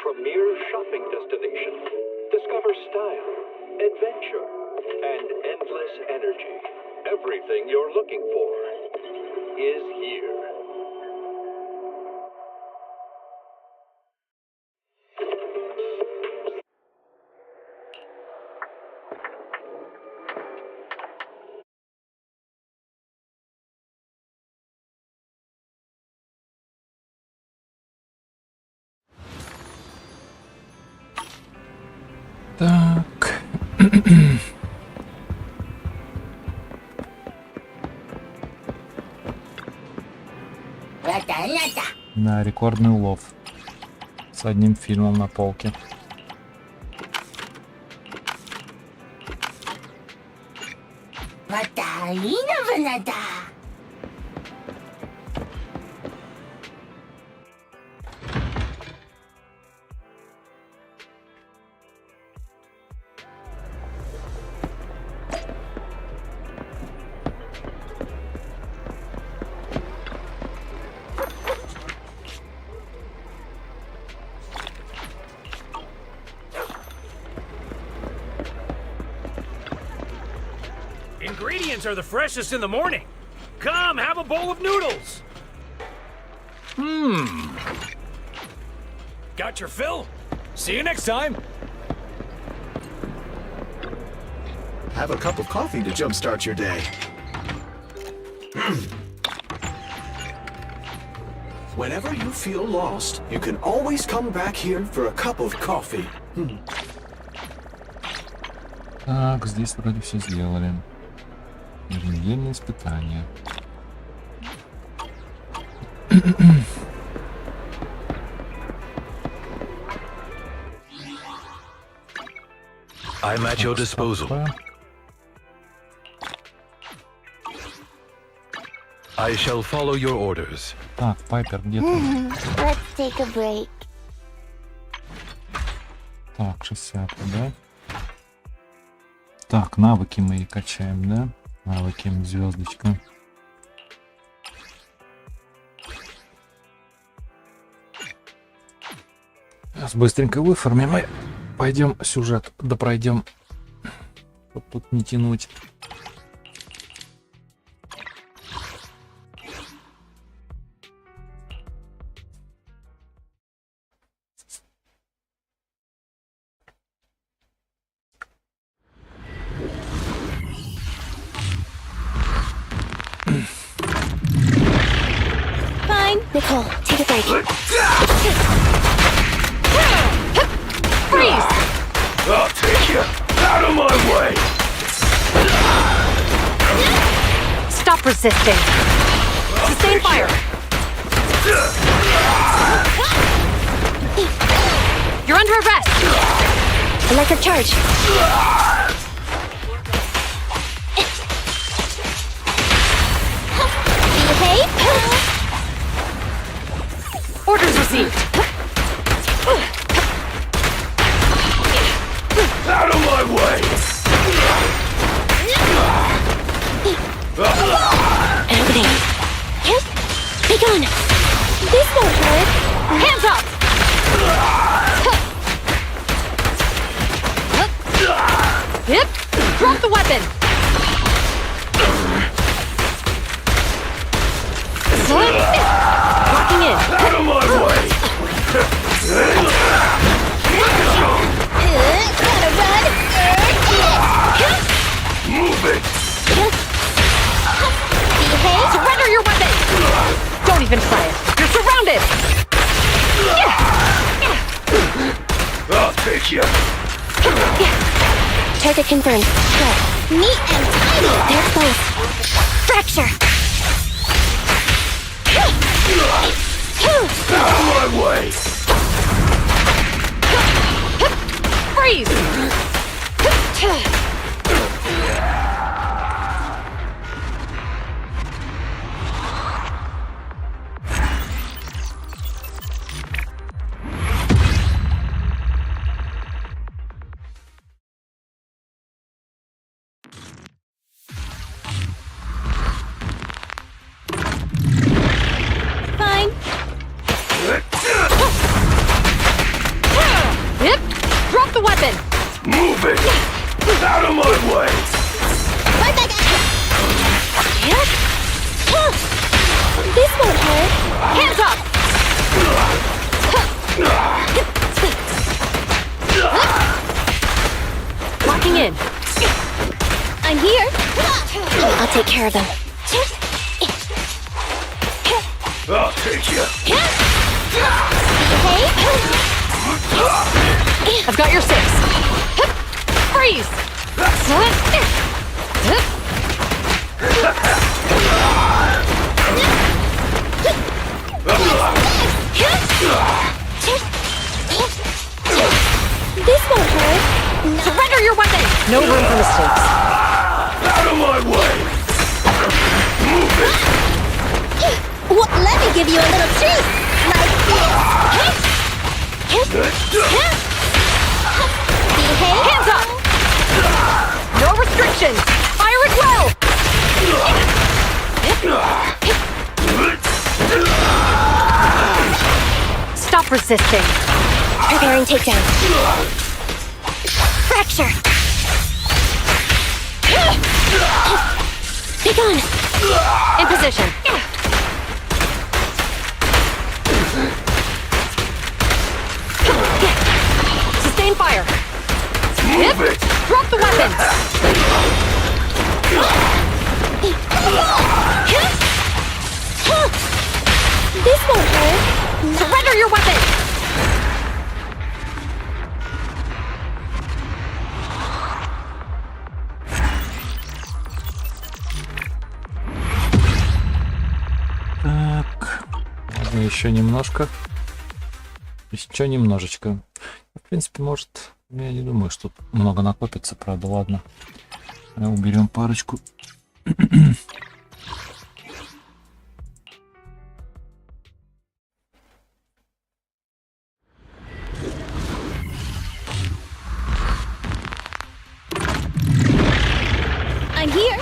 Premier shopping destination. Discover style, adventure, and endless energy. Everything you're looking for is here. Так. Да, рекордный улов. С одним фильмом на полке. Ingredients are the freshest in the morning. Come, have a bowl of noodles. Got your fill? See you next time. Have a cup of coffee to jumpstart your day. Whenever you feel lost, you can always come back here for a cup of coffee. Так, здесь вроде все сделали. Еженедельные испытания. I'm at your disposal. I shall follow your orders. Так, Пайпер, где ты? Let's take a break. Так, 60, да? Так, навыки мои качаем, да? Навыки, звездочка. Сейчас быстренько выформим и пойдем сюжет допройдем, чтобы тут не тянуть. Nicole, take a break. Freeze! I'll take you out of my way. Stop resisting. Sustain fire. You're under arrest. Electric charge. You okay? Orders received. Out of my way. Opening. Yep. Be gone. This won't hurt. Hands up. Yep. Drop the weapon. Locking in. Out of my way. Gotta run. Move it. Okay? Surrender your weapon. Don't even try it. You're surrounded. I'll take you. Target confirmed. Good. Neat and tidy. They're close. Fracture. Out of my way. take care of them. I'll take you. I've got your 6. Freeze! This won't hurt. Surrender your weapon! No room for mistakes. Out of my way. Move it. Well, let me give you a little treat. Like this. Behave. Hands up! No restrictions! Fire at will! Stop resisting. Preparing takedown. Fracture. Be gone. In position. Sustain fire. Move it. Drop the weapons. This won't hurt. Surrender your weapon. Так, можно еще немножко. Еще немножечко. В принципе, может, я не думаю, что тут много накопится, правда, ладно. Уберем парочку. I'm here.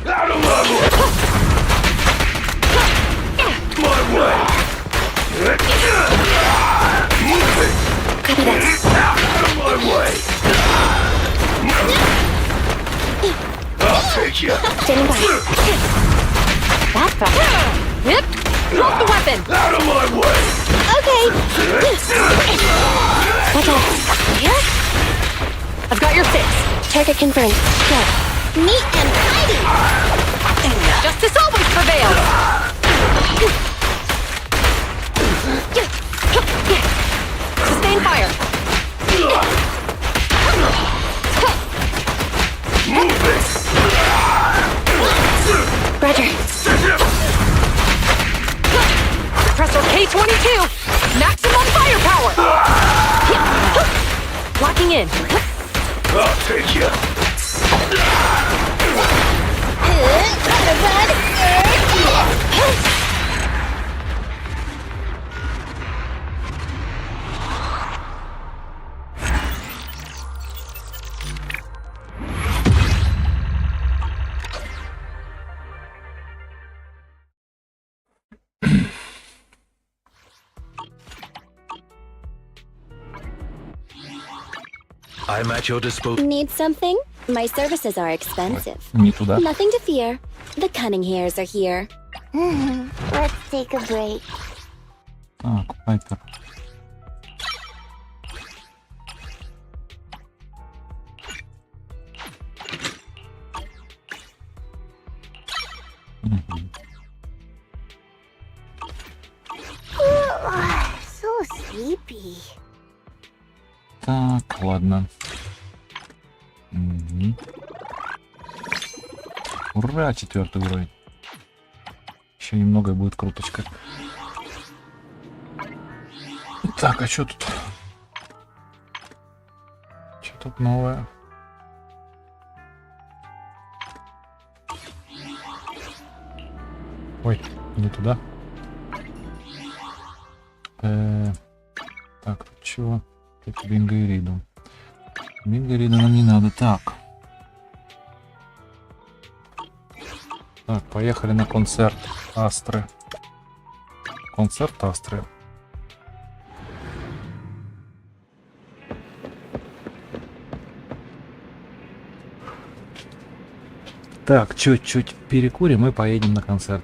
Out of my way. My way. Move it. Copy that. Out of my way. I'll take you. Standing by. That's fast. Hip. Drop the weapon. Out of my way. Okay. Watch out. I've got your 6. Target confirmed. Go. Neat and tidy. Justice always prevails. Sustain fire. Move it. Roger. Suppressor K-22. Maximum firepower. Locking in. I'll take you. I'm at your disposal. Need something? My services are expensive. Не туда. Nothing to fear. The cunning hairs are here. Let's take a break. Так, Пайпер. So sleepy. Так, ладно. Мгм. Ура, 4-й уровень. Еще немного и будет круточка. Так, а что тут? Что тут новое? Ой, не туда. Так, тут чего? Это Бинго и Риду. Бинго и Риду нам не надо. Так. Так, поехали на концерт Астры. Концерт Астры. Так, чуть-чуть перекурим и поедем на концерт.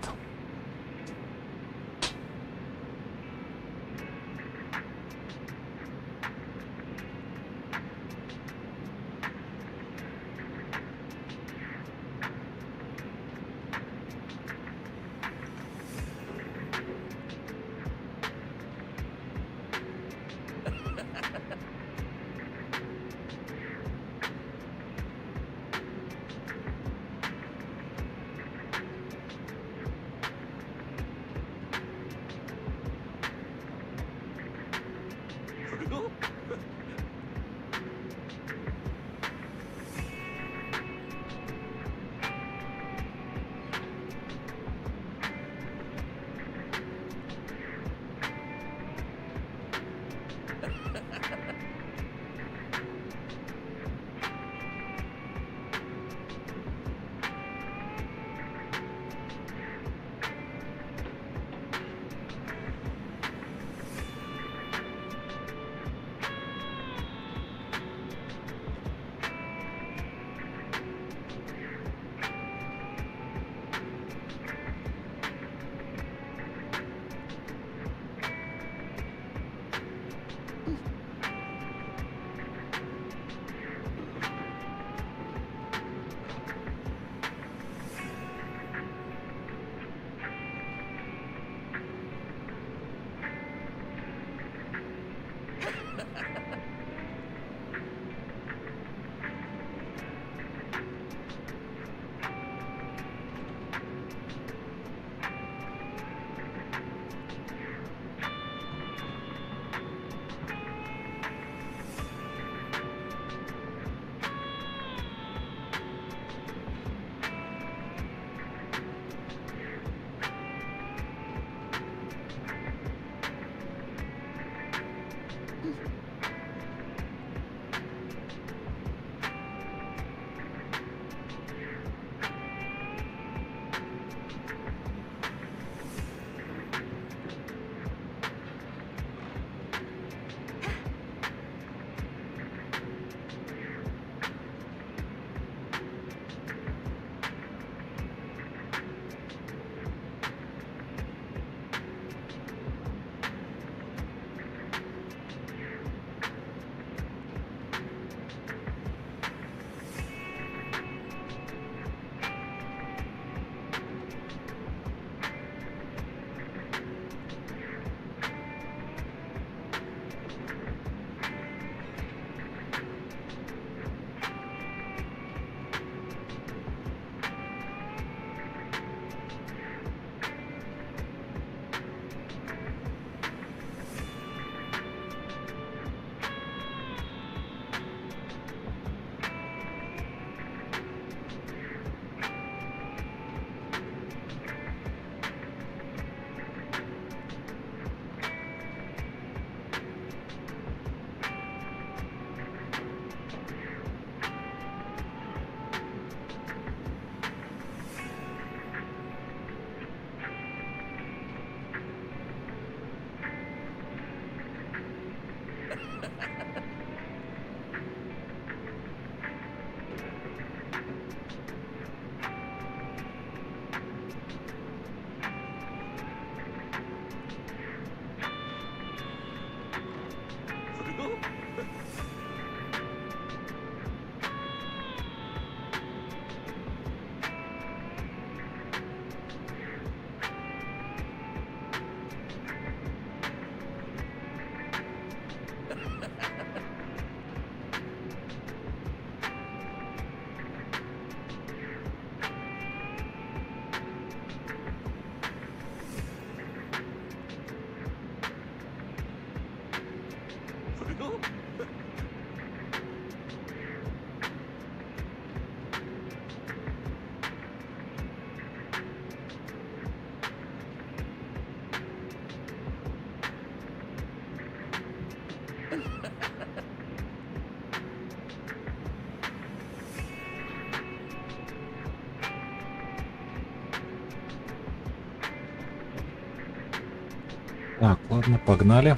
Так, ладно, погнали.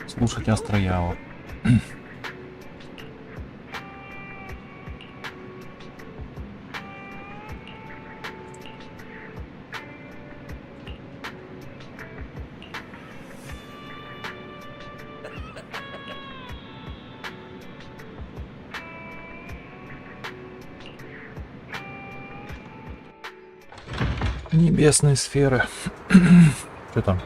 Слушать Астро Яо. Небесные сферы. Что там?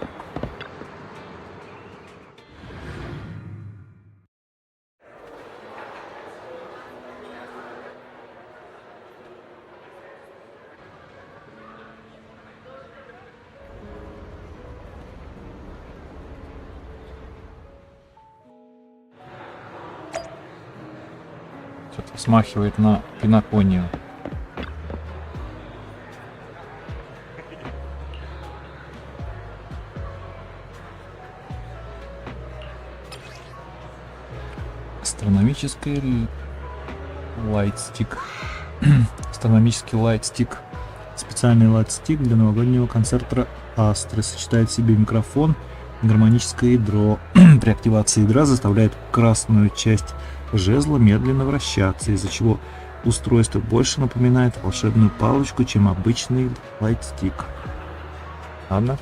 Что-то смахивает на пиноконию. Астрономический лайтстик. Астрономический лайтстик. Специальный лайтстик для новогоднего концерта Астры. Сочетает в себе микрофон и гармоническое ядро. При активации ядра заставляет красную часть жезла медленно вращаться, из-за чего устройство больше напоминает волшебную палочку, чем обычный лайтстик. Ладно.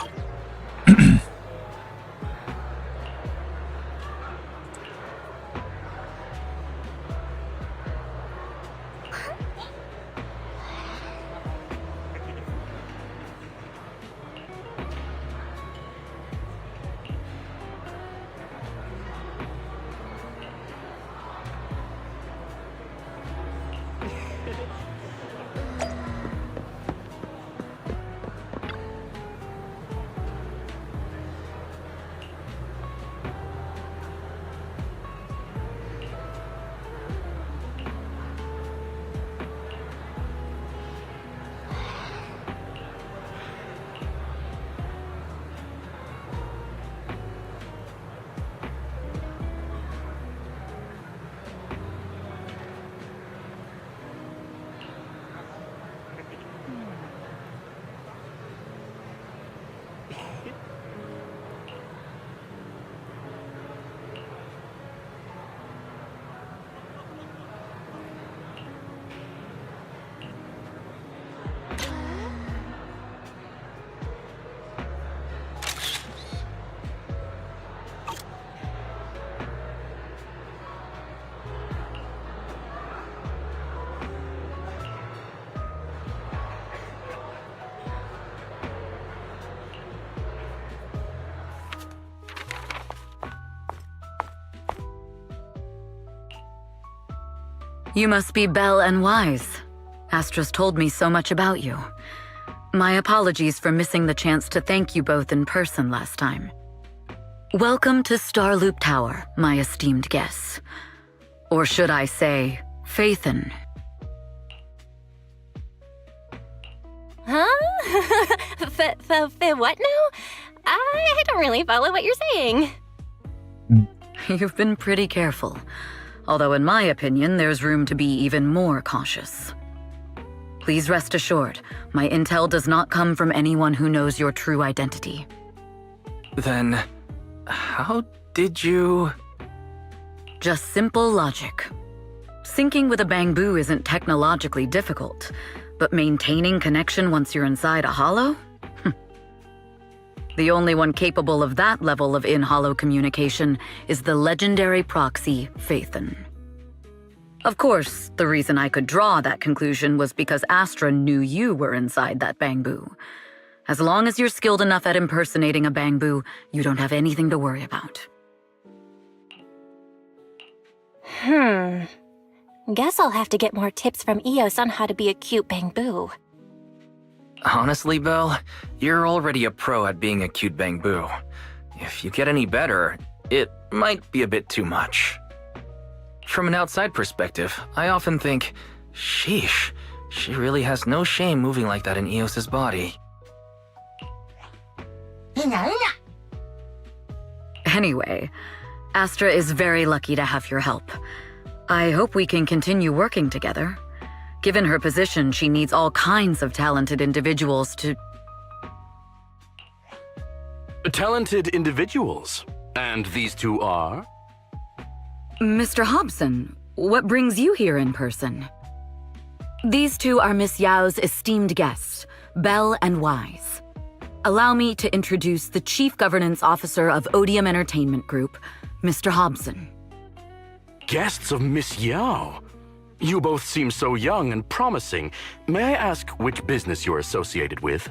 You must be Bell and Wise. Astra's told me so much about you. My apologies for missing the chance to thank you both in person last time. Welcome to Starloop Tower, my esteemed guests. Or should I say, Faithin. Huh? What now? I don't really follow what you're saying. You've been pretty careful. Although in my opinion, there's room to be even more cautious. Please rest assured, my intel does not come from anyone who knows your true identity. Then, how did you... Just simple logic. Syncing with a bamboo isn't technologically difficult, but maintaining connection once you're inside a hollow? The only one capable of that level of in-hollow communication is the legendary proxy, Phaethon. Of course, the reason I could draw that conclusion was because Astra knew you were inside that bamboo. As long as you're skilled enough at impersonating a bamboo, you don't have anything to worry about. Guess I'll have to get more tips from Eos on how to be a cute bamboo. Honestly, Belle, you're already a pro at being a cute bamboo. If you get any better, it might be a bit too much. From an outside perspective, I often think, sheesh, she really has no shame moving like that in Eos's body. Anyway, Astra is very lucky to have your help. I hope we can continue working together. Given her position, she needs all kinds of talented individuals to... Talented individuals? And these two are? Mr. Hobson, what brings you here in person? These two are Miss Yao's esteemed guests, Bell and Wise. Allow me to introduce the Chief Governance Officer of Odium Entertainment Group, Mr. Hobson. Guests of Miss Yao? You both seem so young and promising. May I ask which business you're associated with?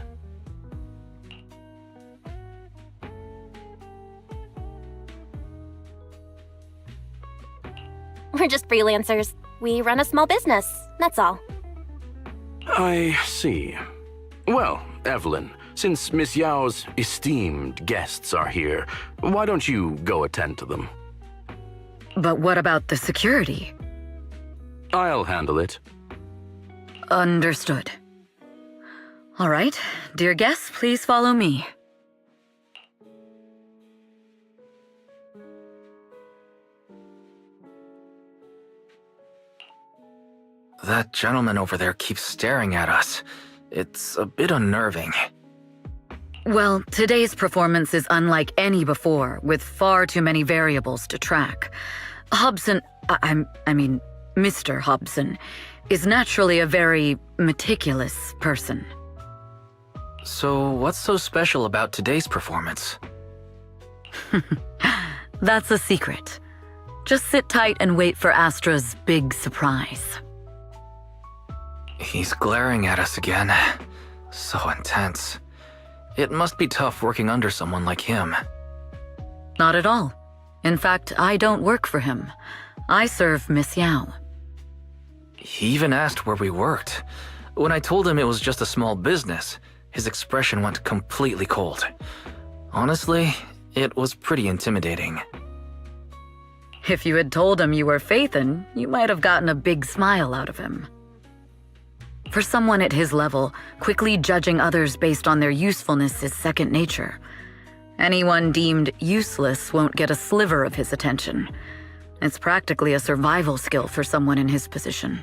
We're just freelancers. We run a small business, that's all. I see. Well, Evelyn, since Miss Yao's esteemed guests are here, why don't you go attend to them? But what about the security? I'll handle it. Understood. All right, dear guests, please follow me. That gentleman over there keeps staring at us. It's a bit unnerving. Well, today's performance is unlike any before, with far too many variables to track. Hobson, I mean, Mr. Hobson, is naturally a very meticulous person. So what's so special about today's performance? That's a secret. Just sit tight and wait for Astra's big surprise. He's glaring at us again. So intense. It must be tough working under someone like him. Not at all. In fact, I don't work for him. I serve Miss Yao. He even asked where we worked. When I told him it was just a small business, his expression went completely cold. Honestly, it was pretty intimidating. If you had told him you were Phaethon, you might have gotten a big smile out of him. For someone at his level, quickly judging others based on their usefulness is second nature. Anyone deemed useless won't get a sliver of his attention. It's practically a survival skill for someone in his position.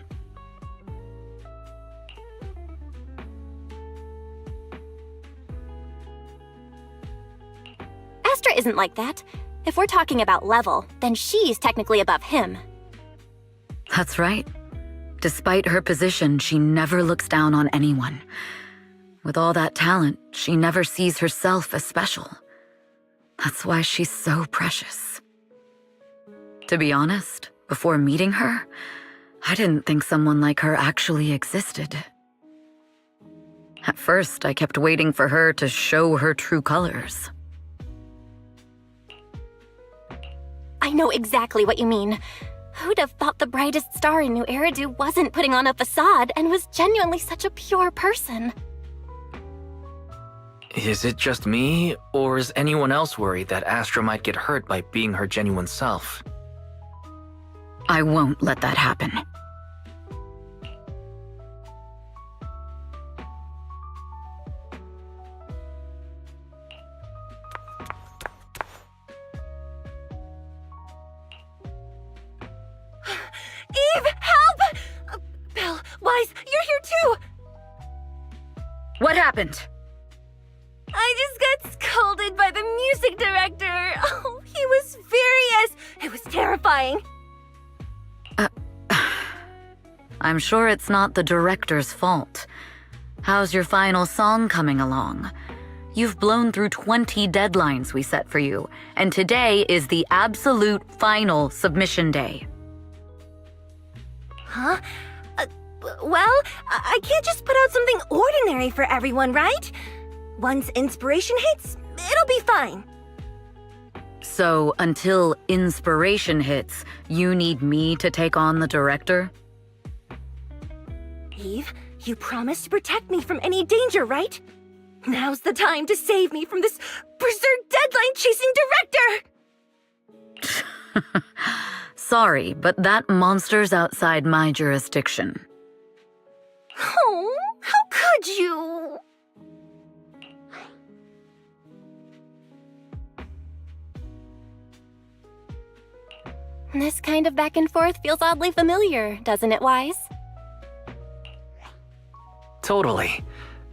Astra isn't like that. If we're talking about level, then she's technically above him. That's right. Despite her position, she never looks down on anyone. With all that talent, she never sees herself as special. That's why she's so precious. To be honest, before meeting her, I didn't think someone like her actually existed. At first, I kept waiting for her to show her true colors. I know exactly what you mean. Who'd have thought the brightest star in New Eridu wasn't putting on a facade and was genuinely such a pure person? Is it just me, or is anyone else worried that Astra might get hurt by being her genuine self? I won't let that happen. Eve, help! Belle, Wise, you're here too! What happened? I just got scolded by the music director. Oh, he He was furious! It was terrifying! I'm sure it's not the director's fault. How's your final song coming along? You've blown through 20 deadlines we set for you, and today is the absolute final submission day. Huh? Well, I can't just put out something ordinary for everyone, right? Once inspiration hits, it'll be fine. So, until inspiration hits, you need me to take on the director? Eve, you promised to protect me from any danger, right? Now's the time to save me from this berserk deadline-chasing director! Sorry, but that monster's outside my jurisdiction. Oh, how could you? This kind of back and forth feels oddly familiar, doesn't it, Wise? Totally.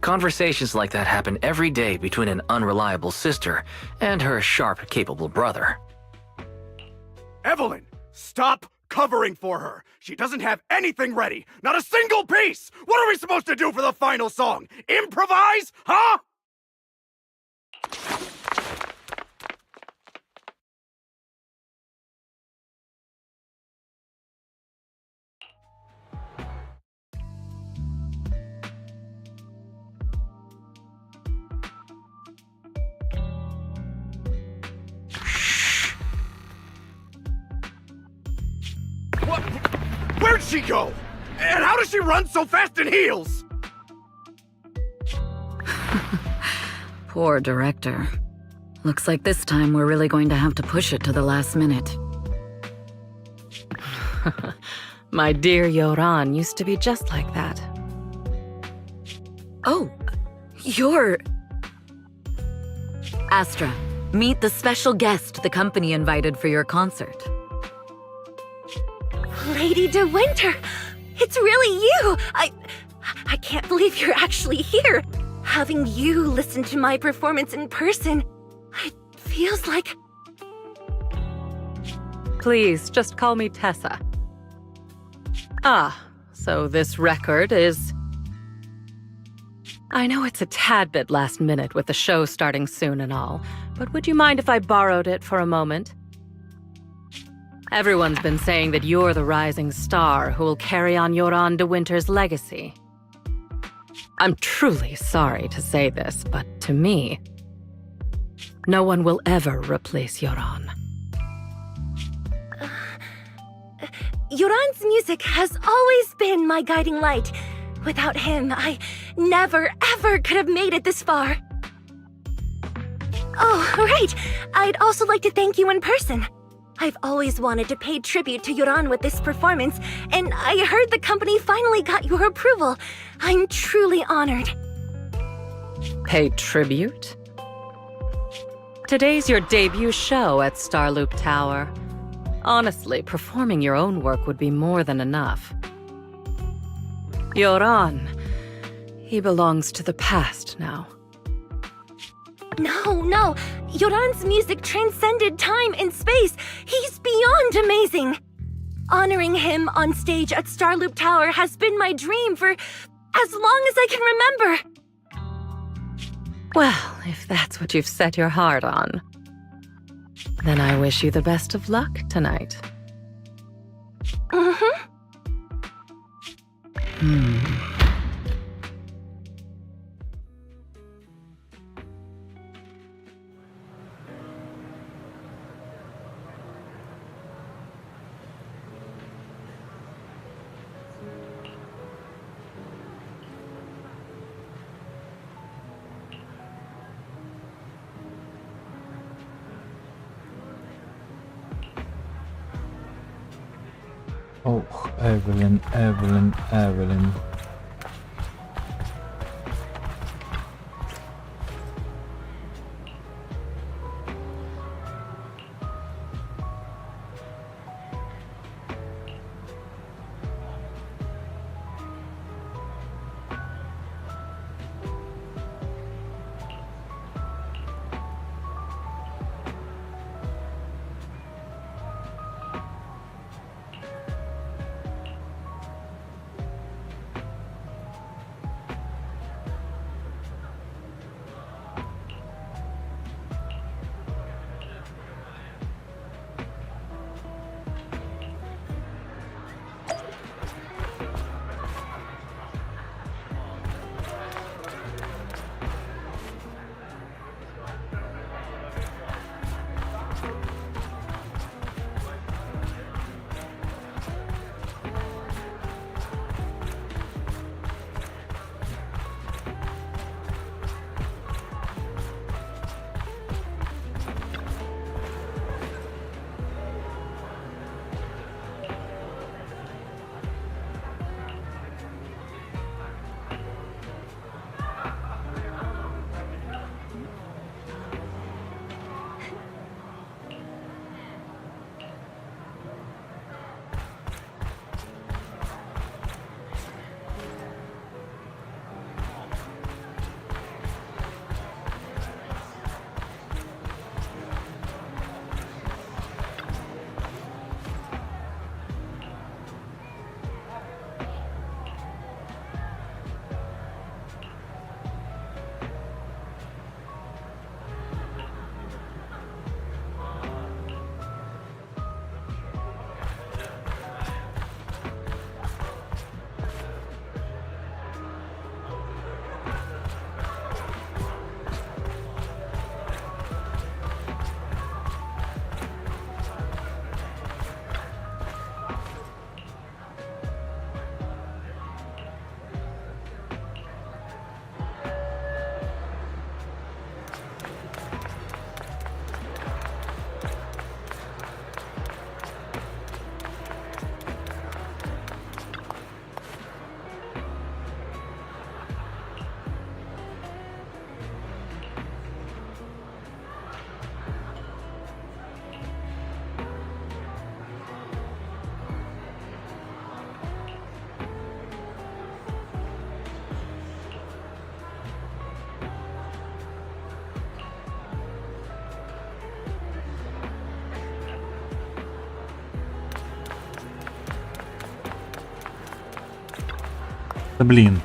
Conversations like that happen every day between an unreliable sister and her sharp, capable brother. Evelyn, stop covering for her. She doesn't have anything ready. Not a single piece. What are we supposed to do for the final song? Improvise? Huh? Where'd she go? And how does she run so fast in heels? Poor director. Looks like this time we're really going to have to push it to the last minute. My dear Yoran used to be just like that. Oh, you're... Astra, meet the special guest the company invited for your concert. Lady De Winter! It's really you! I can't believe you're actually here! Having you listen to my performance in person, it feels like... Please, just call me Tessa. Ah, so this record is... I know it's a tad bit last minute with the show starting soon and all, but would you mind if I borrowed it for a moment? Everyone's been saying that you're the rising star who will carry on Yoran De Winter's legacy. I'm truly sorry to say this, but to me, no one will ever replace Yoran. Yoran's music has always been my guiding light. Without him, I never, ever could have made it this far. Oh, right. I'd also like to thank you in person. I've always wanted to pay tribute to Yoran with this performance, and I heard the company finally got your approval. I'm truly honored. Pay tribute? Today's your debut show at Starloop Tower. Honestly, performing your own work would be more than enough. Yoran, he belongs to the past now. No. Yoran's music transcended time and space. He's beyond amazing. Honoring him on stage at Starloop Tower has been my dream for as long as I can remember. Well, if that's what you've set your heart on, then I wish you the best of luck tonight. Oh, Evelyn. Да блин.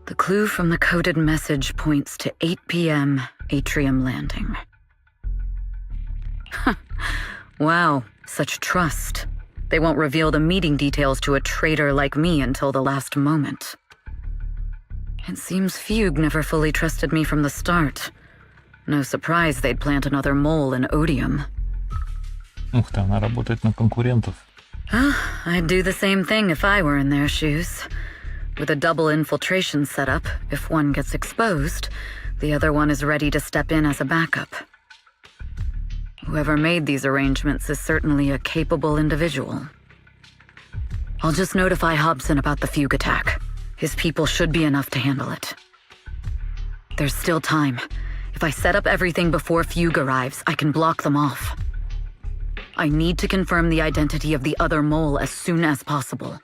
The clue from the coded message points to 8 p.m. Atrium landing. Wow, such trust. They won't reveal the meeting details to a traitor like me until the last moment. It seems Fugue never fully trusted me from the start. No surprise they'd plant another mole in Odium. Ух ты, она работает на конкурентов. I'd do the same thing if I were in their shoes. With a double infiltration setup, if one gets exposed, the other one is ready to step in as a backup. Whoever made these arrangements is certainly a capable individual. I'll just notify Hobson about the Fugue attack. His people should be enough to handle it. There's still time. If I set up everything before Fugue arrives, I can block them off. I need to confirm the identity of the other mole as soon as possible.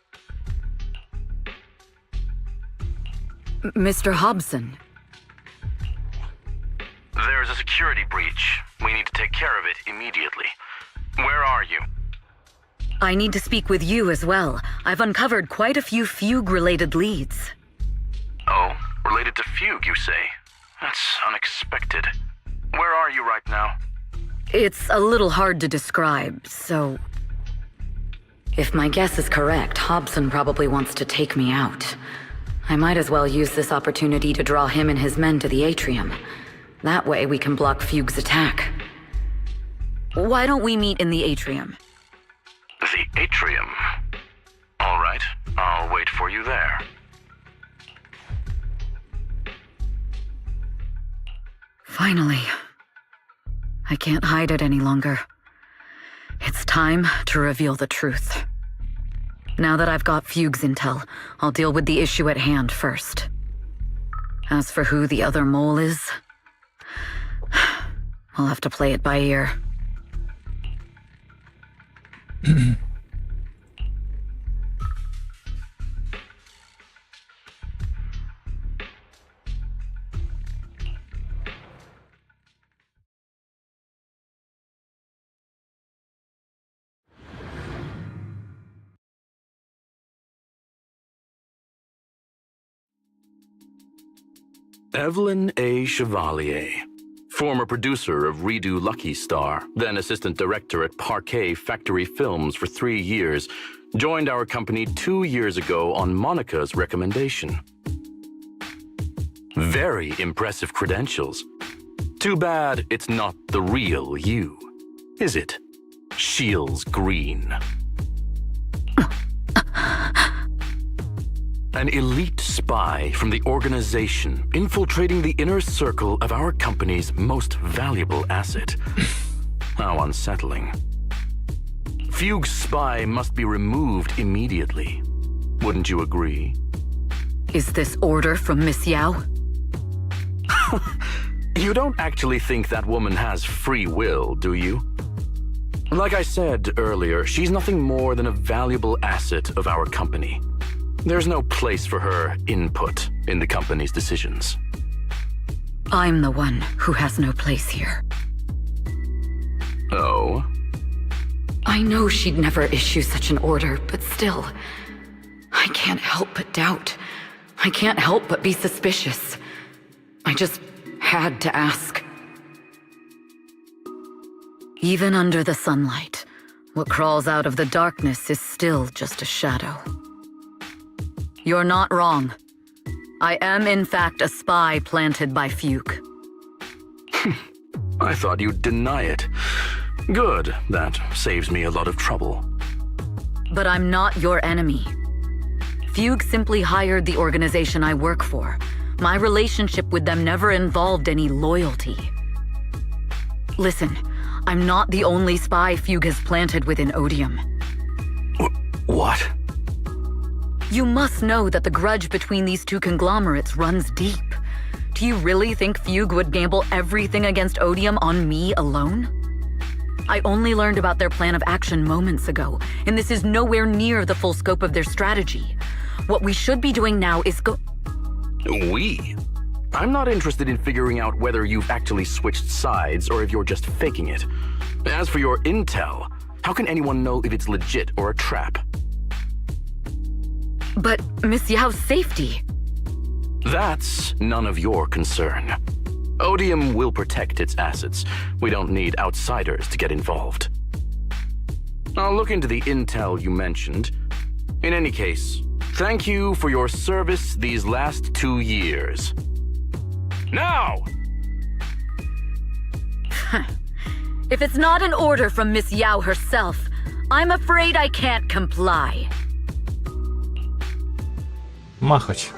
Mr. Hobson. There's a security breach. We need to take care of it immediately. Where are you? I need to speak with you as well. I've uncovered quite a few Fugue-related leads. Oh, related to Fugue, you say? That's unexpected. Where are you right now? It's a little hard to describe, so... If my guess is correct, Hobson probably wants to take me out. I might as well use this opportunity to draw him and his men to the atrium. That way we can block Fugue's attack. Why don't we meet in the atrium? The atrium? All right, I'll wait for you there. Finally. I can't hide it any longer. It's time to reveal the truth. Now that I've got Fugue's intel, I'll deal with the issue at hand first. As for who the other mole is, I'll have to play it by ear. Evelyn A. Chevalier, former producer of Redo Lucky Star, then assistant director at Parquet Factory Films for 3 years, joined our company 2 years ago on Monica's recommendation. Very impressive credentials. Too bad it's not the real you, is it? Shields Green. An elite spy from the organization infiltrating the inner circle of our company's most valuable asset. How unsettling. Fugue's spy must be removed immediately. Wouldn't you agree? Is this order from Miss Yao? You don't actually think that woman has free will, do you? Like I said earlier, she's nothing more than a valuable asset of our company. There's no place for her input in the company's decisions. I'm the one who has no place here. Oh? I know she'd never issue such an order, but still, I can't help but doubt. I can't help but be suspicious. I just had to ask. Even under the sunlight, what crawls out of the darkness is still just a shadow. You're not wrong. I am in fact a spy planted by Fugue. I thought you'd deny it. Good, that saves me a lot of trouble. But I'm not your enemy. Fugue simply hired the organization I work for. My relationship with them never involved any loyalty. Listen, I'm not the only spy Fugue has planted within Odium. What? You must know that the grudge between these two conglomerates runs deep. Do you really think Fugue would gamble everything against Odium on me alone? I only learned about their plan of action moments ago, and this is nowhere near the full scope of their strategy. What we should be doing now is We? I'm not interested in figuring out whether you've actually switched sides or if you're just faking it. As for your intel, how can anyone know if it's legit or a trap? But Miss Yao's safety... That's none of your concern. Odium will protect its assets. We don't need outsiders to get involved. I'll look into the intel you mentioned. In any case, thank you for your service these last 2 years. Now! If it's not an order from Miss Yao herself, I'm afraid I can't comply. Махач.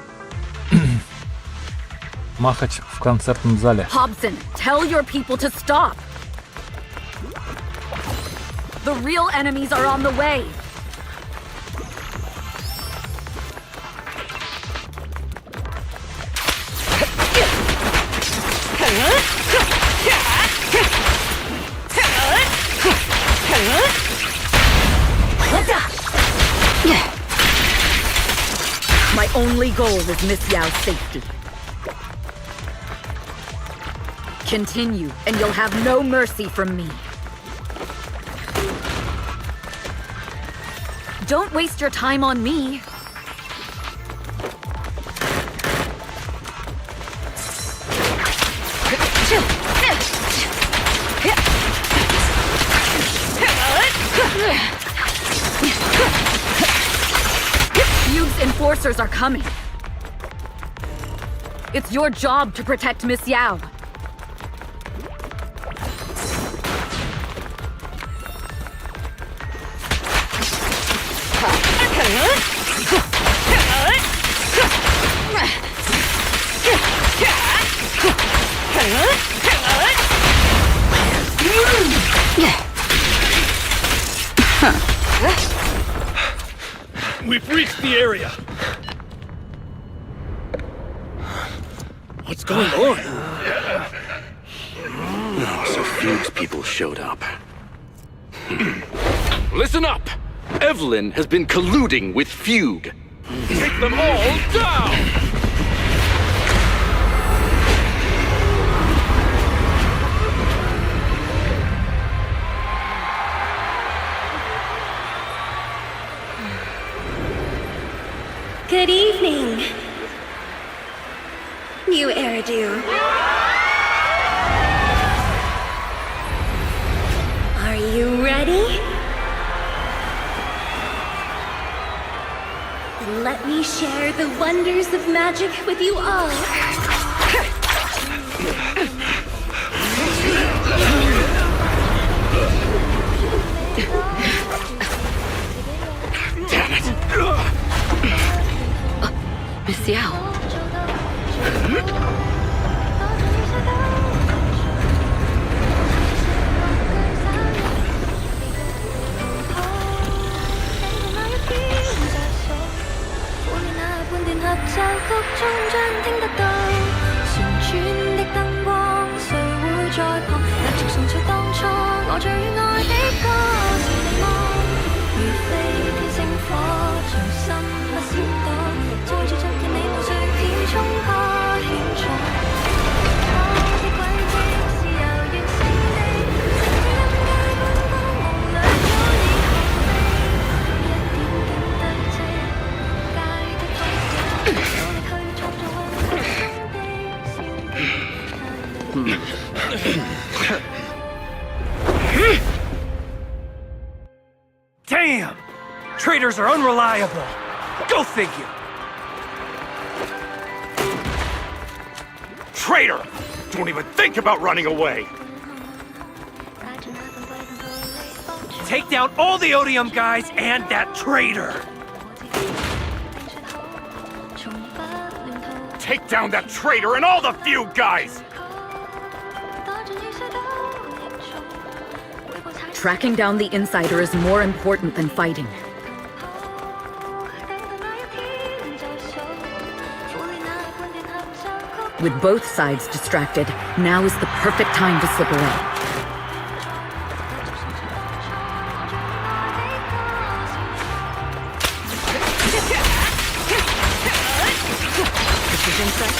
Махач в концертном зале. Hobson, tell your people to stop! The real enemies are on the way! My only goal is Miss Yao's safety. Continue, and you'll have no mercy from me. Don't waste your time on me. Fugue's enforcers are coming. It's your job to protect Miss Yao. We've reached the area. What's going on? Oh, so Fugue's people showed up. Listen up! Evelyn has been colluding with Fugue. Take them all down! Good evening, new Eridu. Are you ready? Then let me share the wonders of magic with you all. Damn it! Miss Yao. Damn! Traitors are unreliable. Go figure. Traitor! Don't even think about running away! Take down all the Odium guys and that traitor! Take down that traitor and all the few guys! Tracking down the insider is more important than fighting. With both sides distracted, now is the perfect time to slip away. Precision set.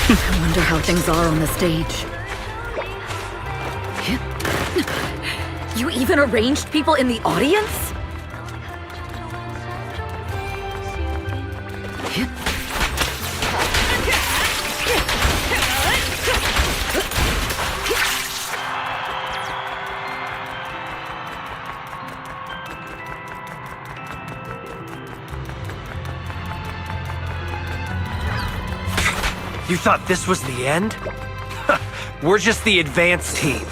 I wonder how things are on the stage. You even arranged people in the audience? You thought this was the end? We're just the advanced team.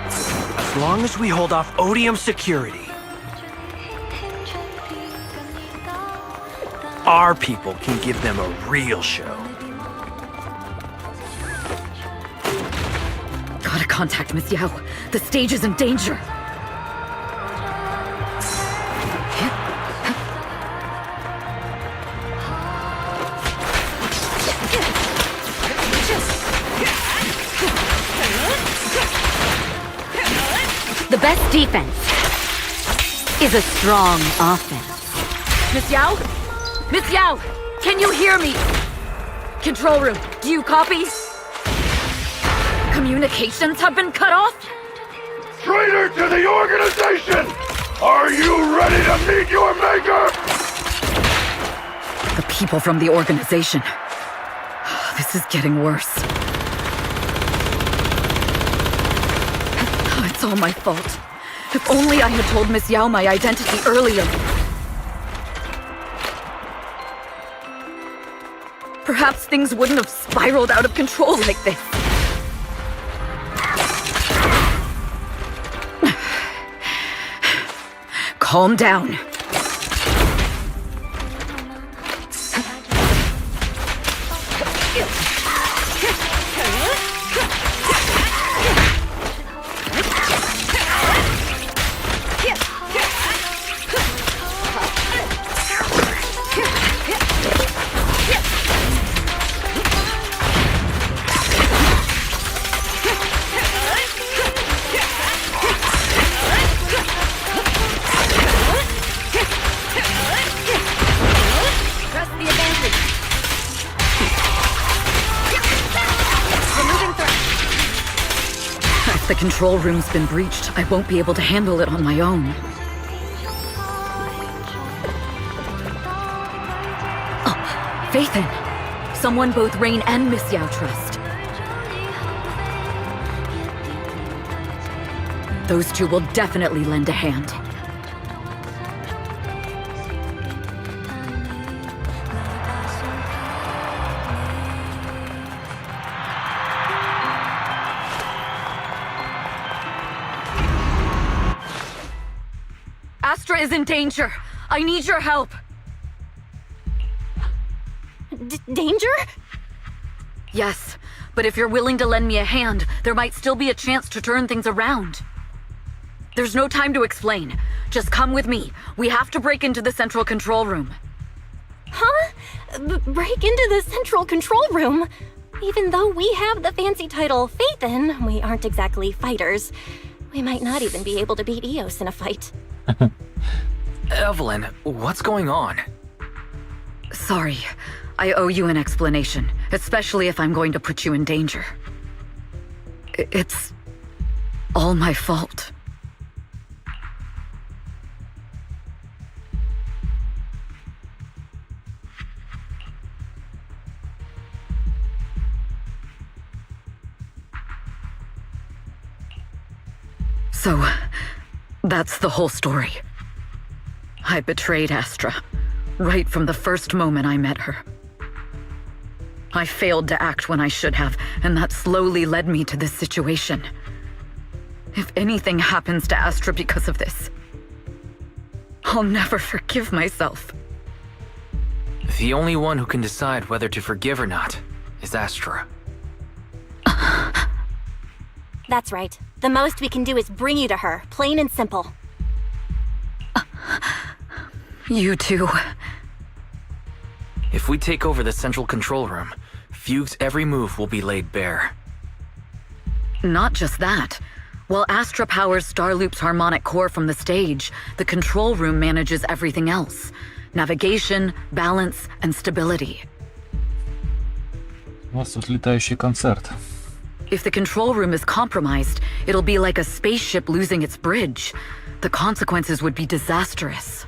As long as we hold off Odium security, our people can give them a real show. Gotta contact Miss Yao. The stage is in danger. The best defense is a strong offense. Miss Yao? Miss Yao! Can you hear me? Control room, do you copy? Communications have been cut off? Traitor to the organization! Are you ready to meet your maker? The people from the organization. This is getting worse. It's all my fault. If only I had told Miss Yao my identity earlier. Perhaps things wouldn't have spiraled out of control like this. Calm down. The control room's been breached. I won't be able to handle it on my own. Oh, Faithin! Someone both Rain and Miss Yao trust. Those two will definitely lend a hand. Astra is in danger. I need your help. Danger? Yes, but if you're willing to lend me a hand, there might still be a chance to turn things around. There's no time to explain. Just come with me. We have to break into the central control room. Huh? Break into the central control room? Even though we have the fancy title Faithin, we aren't exactly fighters. We might not even be able to beat Eos in a fight. Evelyn, what's going on? Sorry. I owe you an explanation, especially if I'm going to put you in danger. It's all my fault. So, that's the whole story. I betrayed Astra, right from the first moment I met her. I failed to act when I should have, and that slowly led me to this situation. If anything happens to Astra because of this, I'll never forgive myself. The only one who can decide whether to forgive or not is Astra. That's right. The most we can do is bring you to her, plain and simple. You too. If we take over the central control room, Fugue's every move will be laid bare. Not just that. While Astra powers Starloop's harmonic core from the stage, the control room manages everything else. Navigation, balance, and stability. У нас тут летающий концерт. If the control room is compromised, it'll be like a spaceship losing its bridge. The consequences would be disastrous.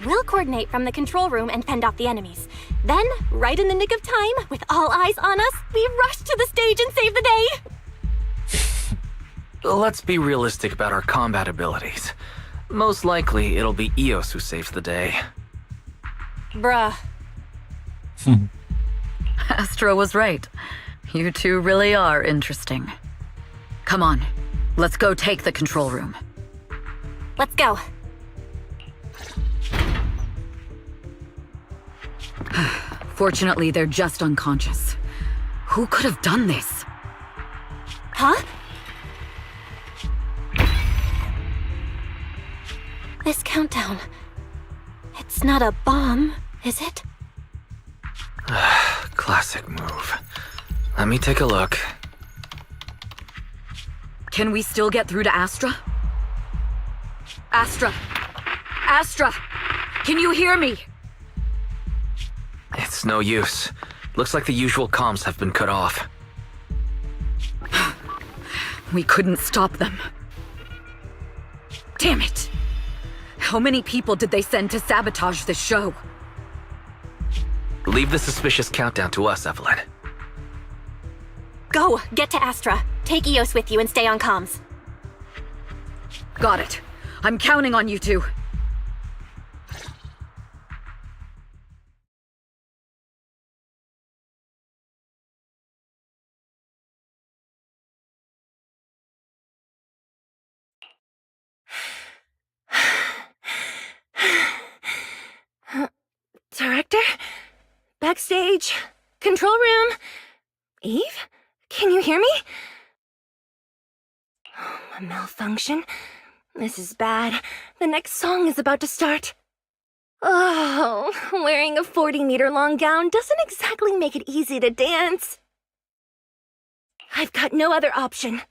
We'll coordinate from the control room and fend off the enemies. Then, right in the nick of time, with all eyes on us, we rush to the stage and save the day! Let's be realistic about our combat abilities. Most likely, it'll be Eos who saves the day. Bruh. Astro was right. You two really are interesting. Come on, let's go take the control room. Let's go. Fortunately, they're just unconscious. Who could have done this? Huh? This countdown. It's not a bomb, is it? Classic move. Let me take a look. Can we still get through to Astra? Astra! Astra! Can you hear me? It's no use. Looks like the usual comms have been cut off. We couldn't stop them. Damn it! How many people did they send to sabotage this show? Leave the suspicious countdown to us, Evelyn. Go, get to Astra. Take Eos with you and stay on comms. Got it. I'm counting on you two. Director? Backstage? Control room? Eve? Can you hear me? A malfunction? This is bad. The next song is about to start. Oh, wearing a 40-meter-long gown doesn't exactly make it easy to dance. I've got no other option.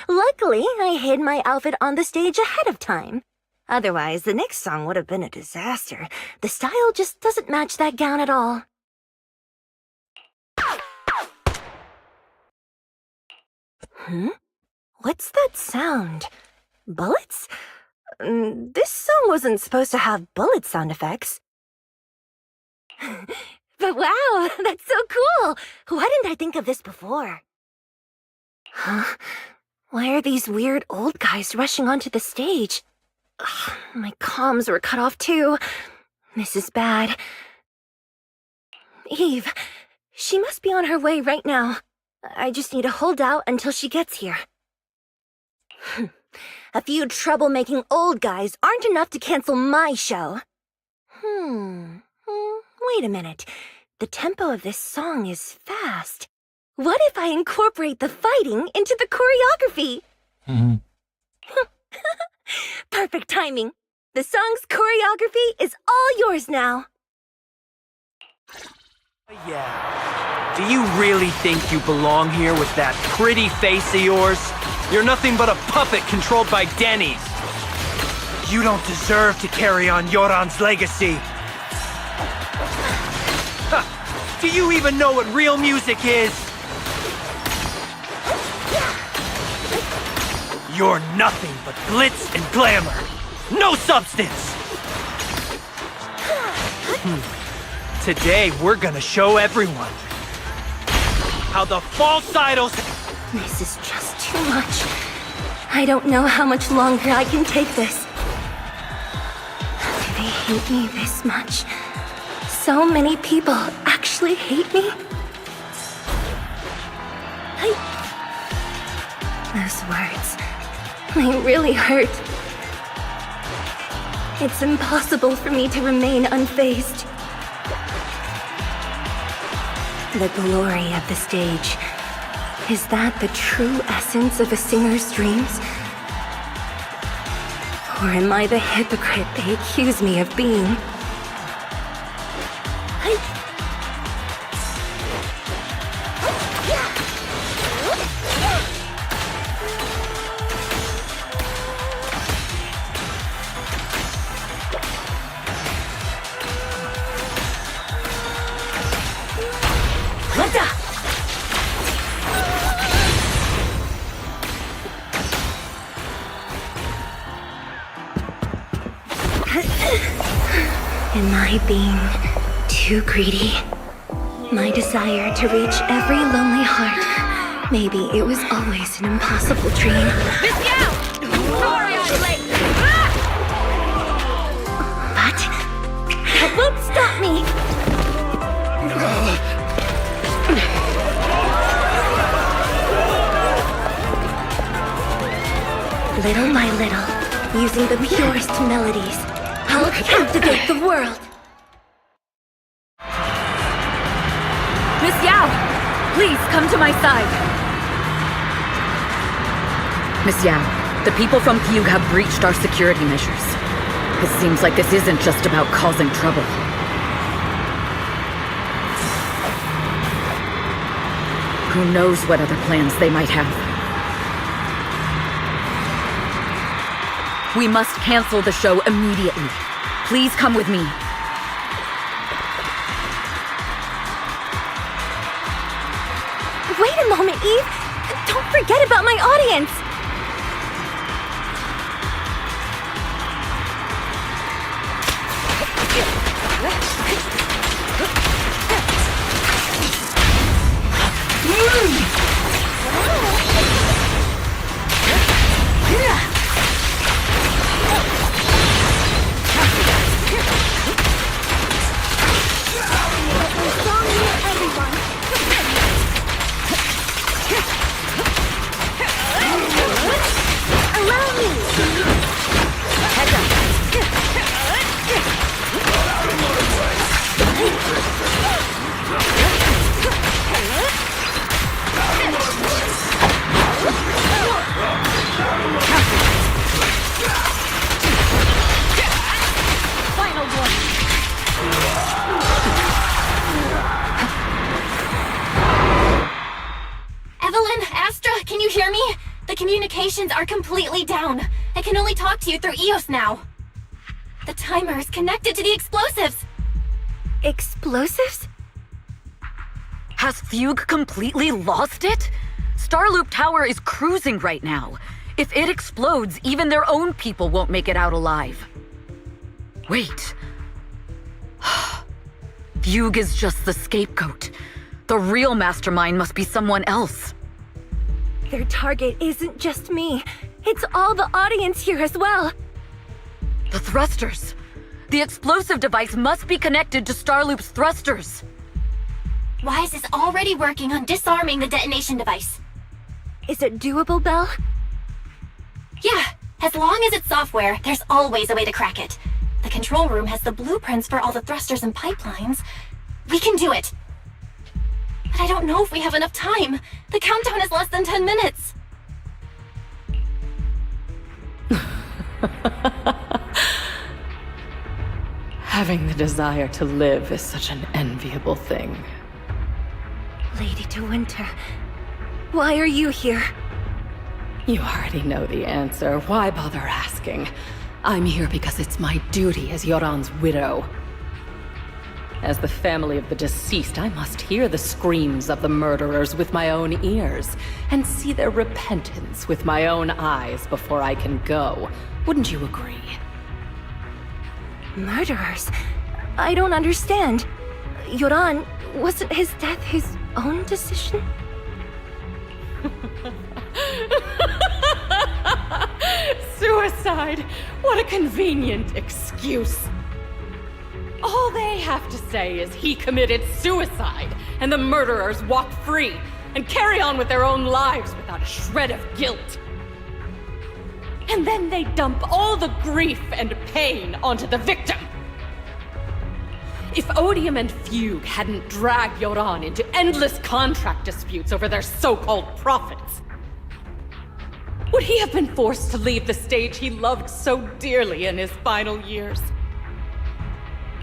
Luckily, I hid my outfit on the stage ahead of time. Otherwise, the next song would have been a disaster. The style just doesn't match that gown at all. What's that sound? Bullets? This song wasn't supposed to have bullet sound effects. But wow, that's so cool! Why didn't I think of this before? Huh? Why are these weird old guys rushing onto the stage? Ugh, my comms were cut off too. This is bad. Eve, she must be on her way right now. I just need to hold out until she gets here. A few troublemaking old guys aren't enough to cancel my show. Wait a minute. The tempo of this song is fast. What if I incorporate the fighting into the choreography? Perfect timing. The song's choreography is all yours now. Yeah. Do you really think you belong here with that pretty face of yours? You're nothing but a puppet controlled by Denny's. You don't deserve to carry on Yoran's legacy. Do you even know what real music is? You're nothing but glitz and glamour. No substance! Today, we're gonna show everyone how the false idols This is just too much. I don't know how much longer I can take this. Do they hate me this much? So many people actually hate me? Those words, they really hurt. It's impossible for me to remain unfazed. The glory of the stage. Is that the true essence of a singer's dreams? Or am I the hypocrite they accuse me of being? Am I being too greedy? My desire to reach every lonely heart. Maybe it was always an impossible dream. Miss Yao! Sorry I'm late! But that won't stop me! Little by little, using the purest melodies, I'll captivate the world. Miss Yao, please come to my side. Miss Yao, the people from Fugue have breached our security measures. It seems like this isn't just about causing trouble. Who knows what other plans they might have. We must cancel the show immediately. Please come with me. Wait a moment, Eve! Don't forget about my audience! Evelyn, Astra, can you hear me? The communications are completely down. I can only talk to you through EOS now. The timer is connected to the explosives. Explosives? Has Fugue completely lost it? Starloop Tower is cruising right now. If it explodes, even their own people won't make it out alive. Wait. Fugue is just the scapegoat. The real mastermind must be someone else. Their target isn't just me. It's all the audience here as well. The thrusters. The explosive device must be connected to Starloop's thrusters. Wise is already working on disarming the detonation device. Is it doable, Belle? Yeah, as long as it's software, there's always a way to crack it. The control room has the blueprints for all the thrusters and pipelines. We can do it. But I don't know if we have enough time. The countdown is less than 10 minutes. Having the desire to live is such an enviable thing. Lady De Winter, why are you here? You already know the answer. Why bother asking? I'm here because it's my duty as Yoran's widow. As the family of the deceased, I must hear the screams of the murderers with my own ears, and see their repentance with my own eyes before I can go. Wouldn't you agree? Murderers? I don't understand. Yoran, wasn't his death his own decision? Suicide? What a convenient excuse. All they have to say is he committed suicide, and the murderers walk free and carry on with their own lives without a shred of guilt. And then they dump all the grief and pain onto the victim. If Odium and Fugue hadn't dragged Yoran into endless contract disputes over their so-called profits, would he have been forced to leave the stage he loved so dearly in his final years?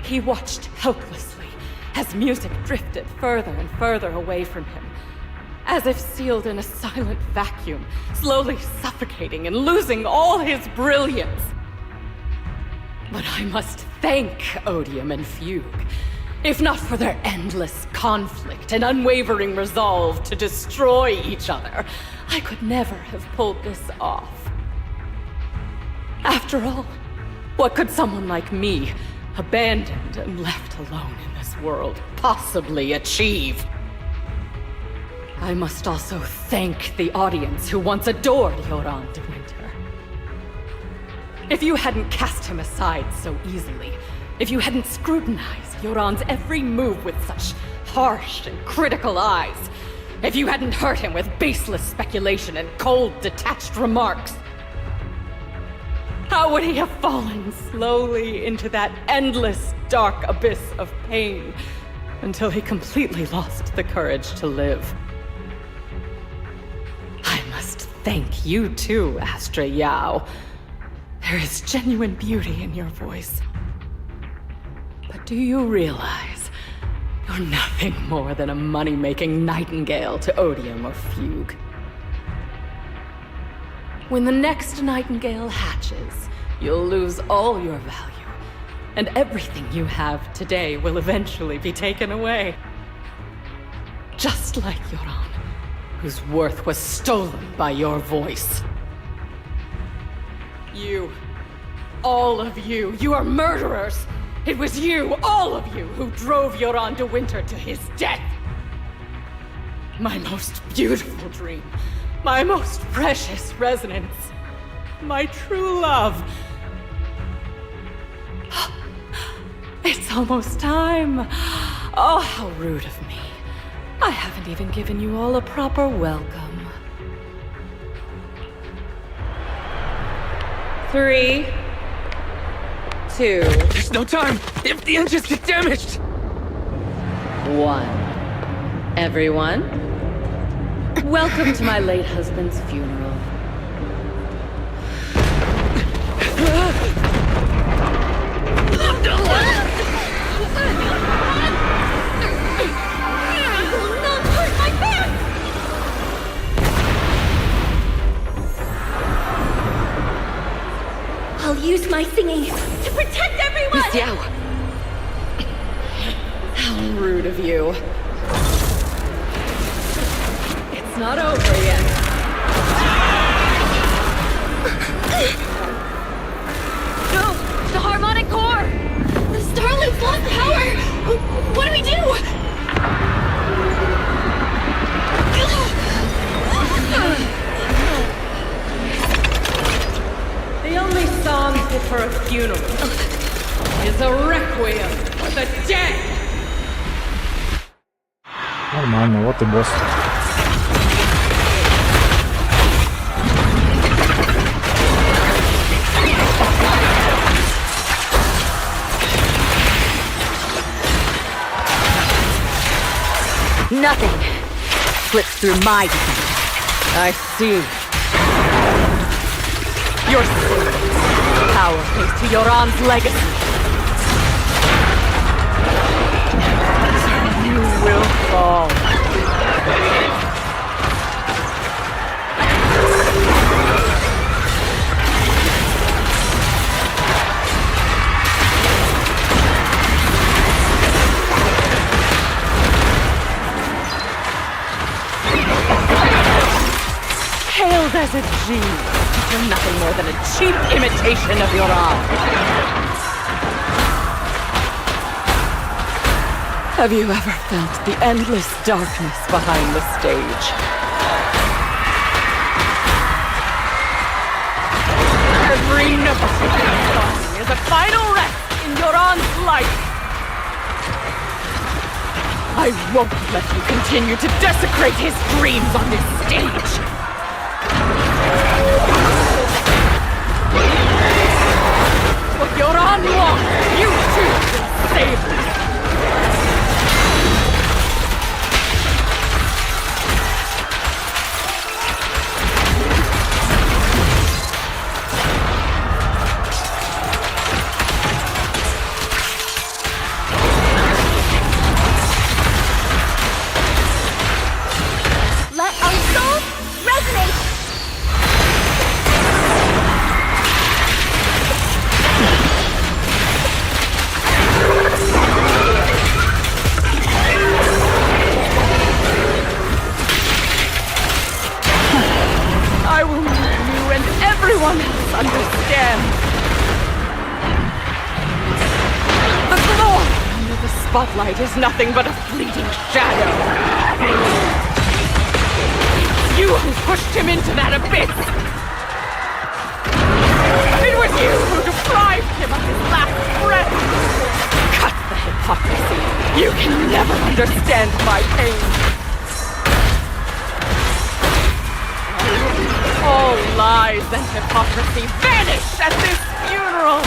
He watched helplessly as music drifted further and further away from him, as if sealed in a silent vacuum, slowly suffocating and losing all his brilliance. But I must thank Odium and Fugue, if not for their endless conflict and unwavering resolve to destroy each other, I could never have pulled this off. After all, what could someone like me, abandoned and left alone in this world, possibly achieve? I must also thank the audience who once adored Yoran de Winter. If you hadn't cast him aside so easily, if you hadn't scrutinized Yoran's every move with such harsh and critical eyes, if you hadn't hurt him with baseless speculation and cold, detached remarks, how would he have fallen slowly into that endless, dark abyss of pain until he completely lost the courage to live? I must thank you too, Astro Yao. There is genuine beauty in your voice. But do you realize you're nothing more than a money-making nightingale to Odium or Fugue? When the next nightingale hatches, you'll lose all your value, and everything you have today will eventually be taken away. Just like Yoran, whose worth was stolen by your voice. You, all of you, you are murderers! It was you, all of you, who drove Yoran de Winter to his death! My most beautiful dream, my most precious resonance, my true love. It's almost time. Oh, how rude of me. I haven't even given you all a proper welcome. 3, 2. There's no time! If the engines get damaged! 1. Everyone, welcome to my late husband's funeral. I'll use my singing to protect everyone! Miss Yao! How rude of you. It's not over yet. No! The harmonic core! The Starloop's lost power! What do we do? The only song fit for a funeral is a requiem for the dead! Нормально, вот и босс. Nothing slips through my defense. I see. Your power pays to Yoran's legacy. You will fall. Hailed as a genius, you're nothing more than a cheap imitation of Yoran. Have you ever felt the endless darkness behind the stage? Have Every note of this song is a final rest in Yoran's life. I won't let you continue to desecrate his dreams on this stage. What Yoran wants, you too will save me. Let our souls resonate! I will make you and everyone else understand. The glory under the spotlight is nothing but a fleeting shadow. You who pushed him into that abyss! It was you who deprived him of his last breath! Cut the hypocrisy! You can never understand my pain! All lies and hypocrisy vanish at this funeral!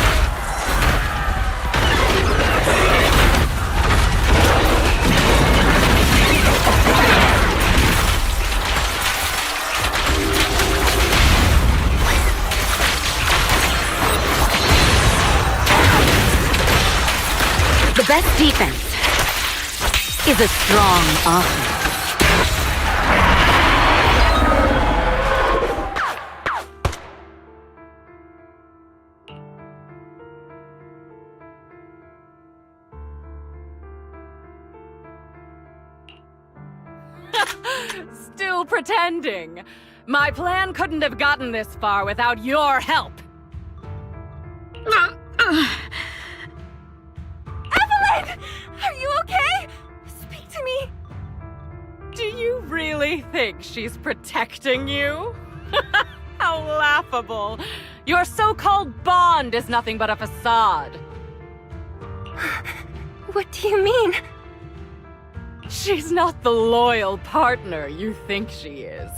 The best defense is a strong offense. Still pretending. My plan couldn't have gotten this far without your help. Evelyn! Are you okay? Speak to me. Do you really think she's protecting you? How laughable. Your so-called bond is nothing but a facade. What do you mean? She's not the loyal partner you think she is.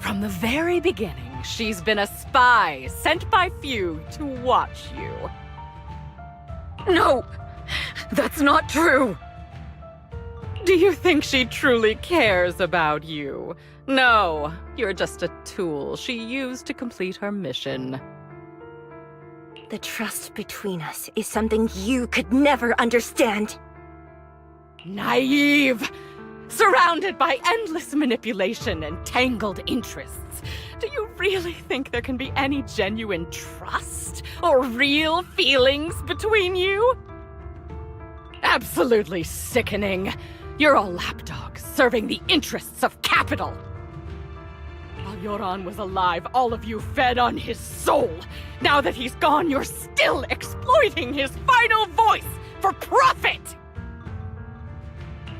From the very beginning, she's been a spy sent by few to watch you. No, that's not true. Do you think she truly cares about you? No, you're just a tool she used to complete her mission. The trust between us is something you could never understand. Naive! Surrounded by endless manipulation and tangled interests. Do you really think there can be any genuine trust or real feelings between you? Absolutely sickening. You're all lapdogs serving the interests of capital. While Yoran was alive, all of you fed on his soul. Now that he's gone, you're still exploiting his final voice for profit!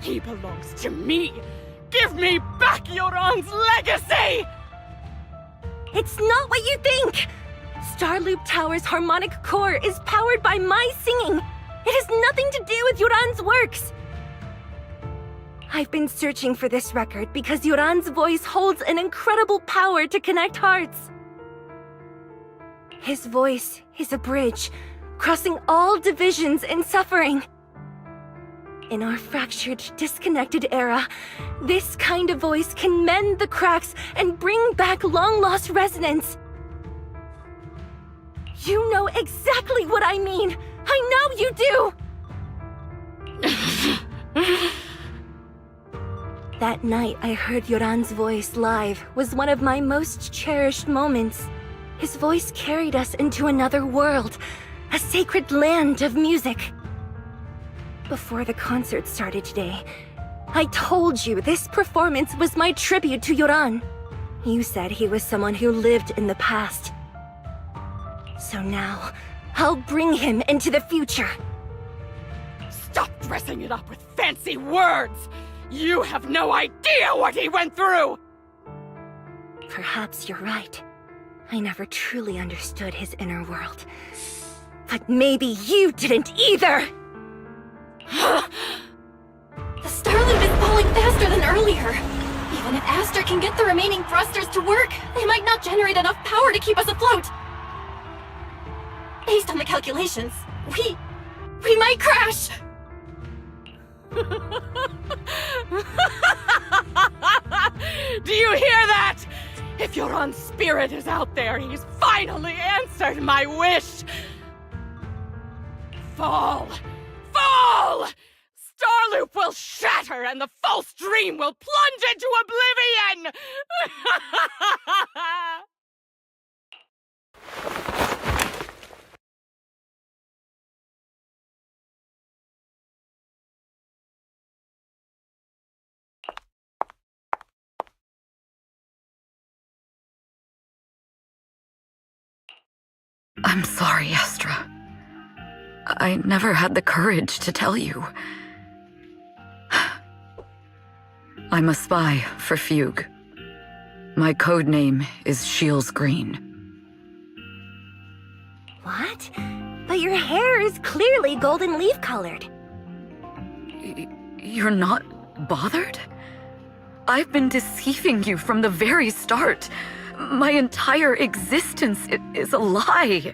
He belongs to me! Give me back Yoran's legacy! It's not what you think! Starloop Tower's harmonic core is powered by my singing! It has nothing to do with Yoran's works! I've been searching for this record because Yoran's voice holds an incredible power to connect hearts. His voice is a bridge, crossing all divisions and suffering. In our fractured, disconnected era, this kind of voice can mend the cracks and bring back long-lost resonance. You know exactly what I mean! I know you do! That night I heard Yoran's voice live was one of my most cherished moments. His voice carried us into another world, a sacred land of music. Before the concert started today, I told you this performance was my tribute to Yoran. You said he was someone who lived in the past. So now, I'll bring him into the future. Stop dressing it up with fancy words! You have no idea what he went through! Perhaps you're right. I never truly understood his inner world. But maybe you didn't either! The star loop is falling faster than earlier. Even if Astor can get the remaining thrusters to work, they might not generate enough power to keep us afloat. Based on the calculations, we might crash! Do you hear that? If your own spirit is out there, he's finally answered my wish! Fall! Fall! Starloop will shatter and the false dream will plunge into oblivion! I'm sorry, Astra. I never had the courage to tell you. I'm a spy for Fugue. My code name is Shields Green. What? But your hair is clearly golden leaf colored. You're not bothered? I've been deceiving you from the very start. My entire existence is a lie.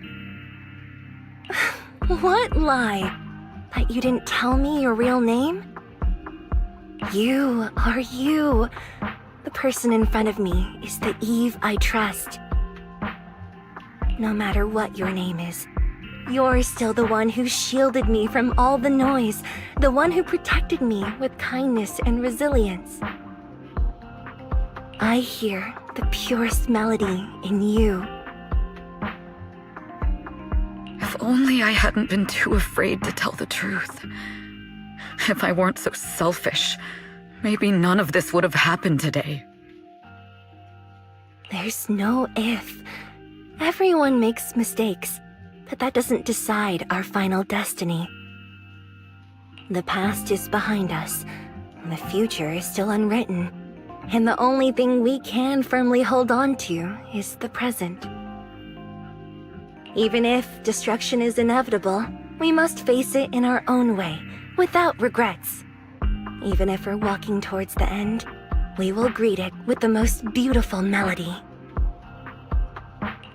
What lie? That you didn't tell me your real name? You are you. The person in front of me is the Eve I trust. No matter what your name is, you're still the one who shielded me from all the noise, the one who protected me with kindness and resilience. I hear the purest melody in you. If only I hadn't been too afraid to tell the truth. If I weren't so selfish, maybe none of this would have happened today. There's no if. Everyone makes mistakes, but that doesn't decide our final destiny. The past is behind us, and the future is still unwritten. And the only thing we can firmly hold on to is the present. Even if destruction is inevitable, we must face it in our own way, without regrets. Even if we're walking towards the end, we will greet it with the most beautiful melody.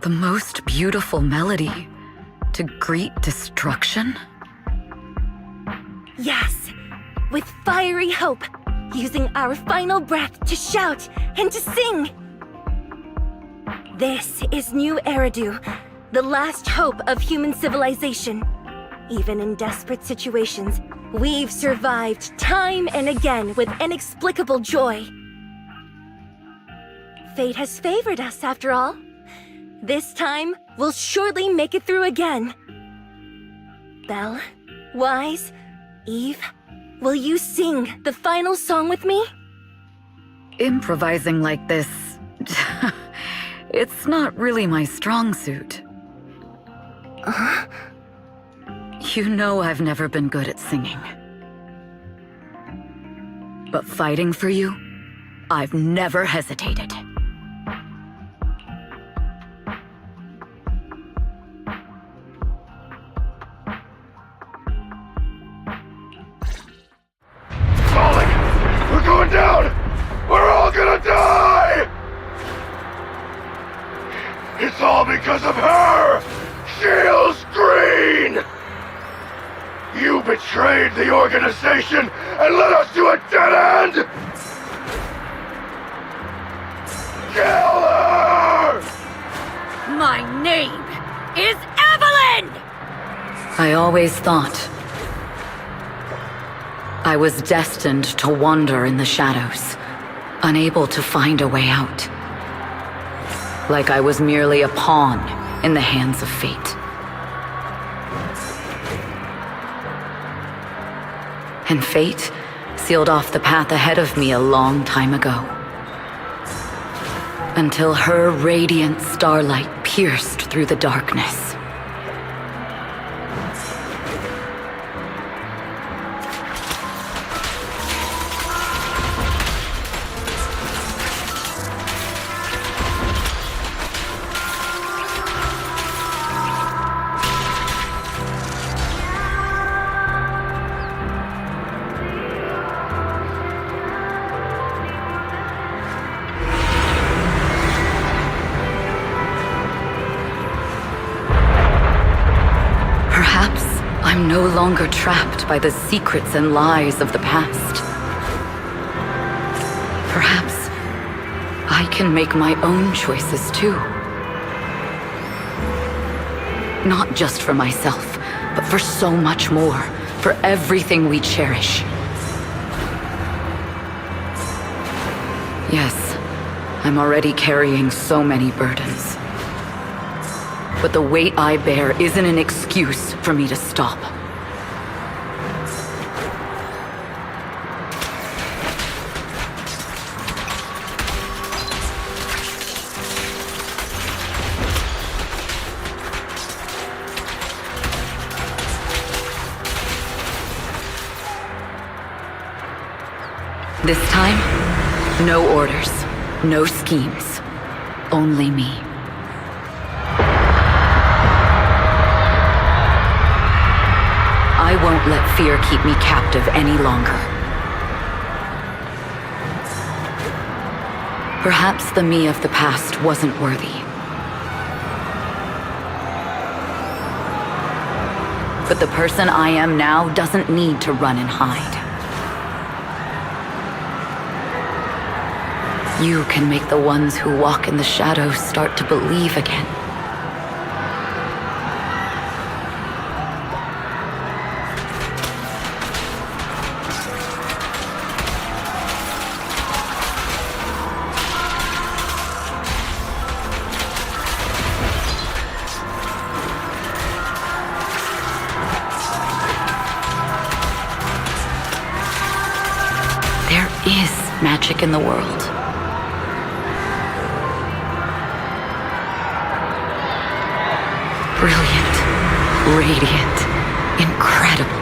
The most beautiful melody? To greet destruction? Yes, with fiery hope, using our final breath to shout and to sing. This is New Eridu, the last hope of human civilization. Even in desperate situations, we've survived time and again with inexplicable joy. Fate has favored us, after all. This time, we'll surely make it through again. Belle, Wise, Eve, will you sing the final song with me? Improvising like this... it's not really my strong suit. You know I've never been good at singing. But fighting for you, I've never hesitated. Falling! We're going down! We're all gonna die! It's all because of her! Shields Green! You betrayed the organization and led us to a dead end! Kill her! My name is Evelyn! I always thought I was destined to wander in the shadows, unable to find a way out. Like I was merely a pawn in the hands of fate. And fate sealed off the path ahead of me a long time ago. Until her radiant starlight pierced through the darkness. I'm no longer trapped by the secrets and lies of the past. Perhaps I can make my own choices too. Not just for myself, but for so much more, for everything we cherish. Yes, I'm already carrying so many burdens. But the weight I bear isn't an excuse for me to stop. This time, no orders, no schemes, only me. I won't let fear keep me captive any longer. Perhaps the me of the past wasn't worthy. But the person I am now doesn't need to run and hide. You can make the ones who walk in the shadows start to believe again. There is magic in the world. Brilliant, radiant, incredible.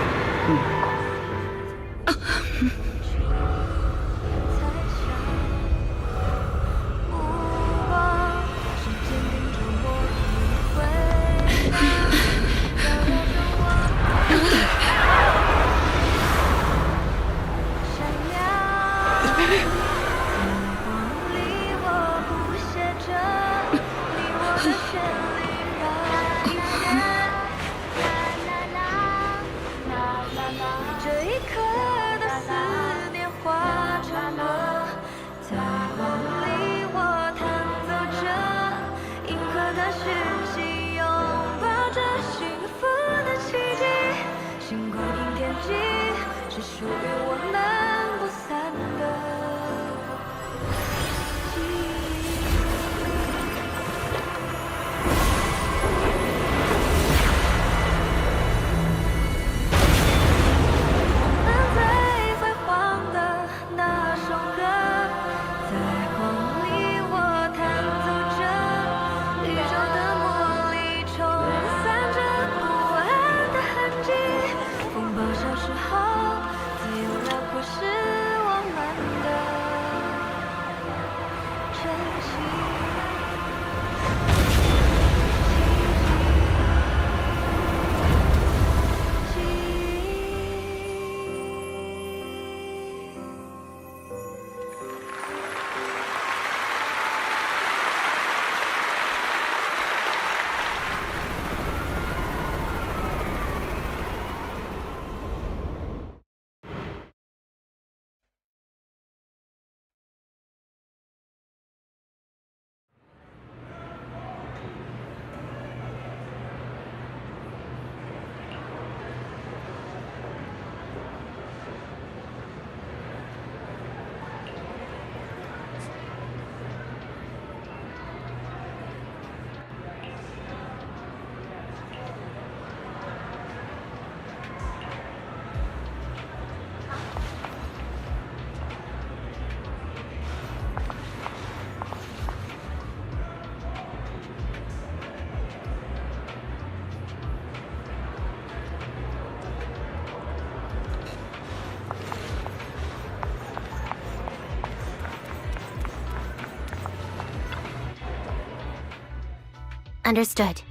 Understood.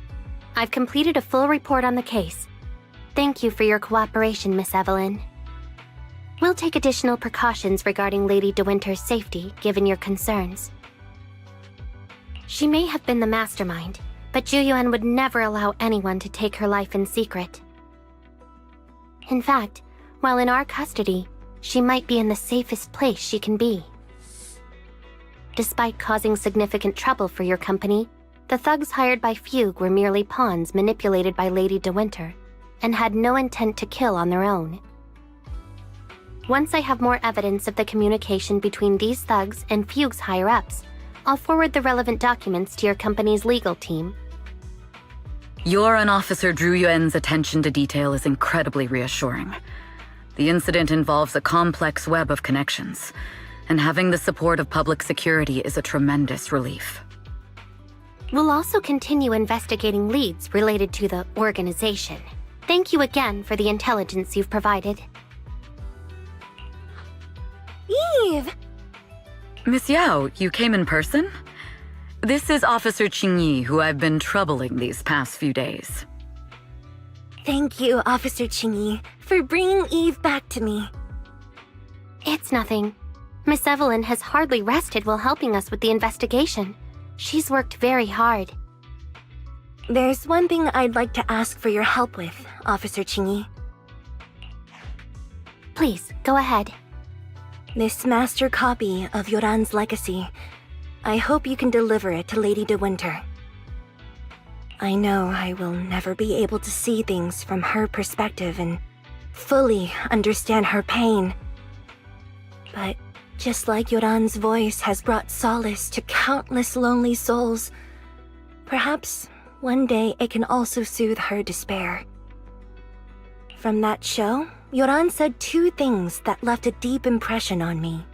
I've completed a full report on the case. Thank you for your cooperation, Miss Evelyn. We'll take additional precautions regarding Lady De Winter's safety, given your concerns. She may have been the mastermind, but Ju Yuan would never allow anyone to take her life in secret. In fact, while in our custody, she might be in the safest place she can be. Despite causing significant trouble for your company, the thugs hired by Fugue were merely pawns manipulated by Lady De Winter, and had no intent to kill on their own. Once I have more evidence of the communication between these thugs and Fugue's higher-ups, I'll forward the relevant documents to your company's legal team. Your and Officer Zhu Yuan's attention to detail is incredibly reassuring. The incident involves a complex web of connections, and having the support of public security is a tremendous relief. We'll also continue investigating leads related to the organization. Thank you again for the intelligence you've provided. Eve! Miss Yao, you came in person? This is Officer Qingyi, who I've been troubling these past few days. Thank you, Officer Qingyi, for bringing Eve back to me. It's nothing. Miss Evelyn has hardly rested while helping us with the investigation. She's worked very hard. There's one thing I'd like to ask for your help with, Officer Qingyi. Please, go ahead. This master copy of Yoran's legacy, I hope you can deliver it to Lady De Winter. I know I will never be able to see things from her perspective and fully understand her pain. But just like Yoran's voice has brought solace to countless lonely souls, perhaps one day it can also soothe her despair. From that show, Yoran said two things that left a deep impression on me.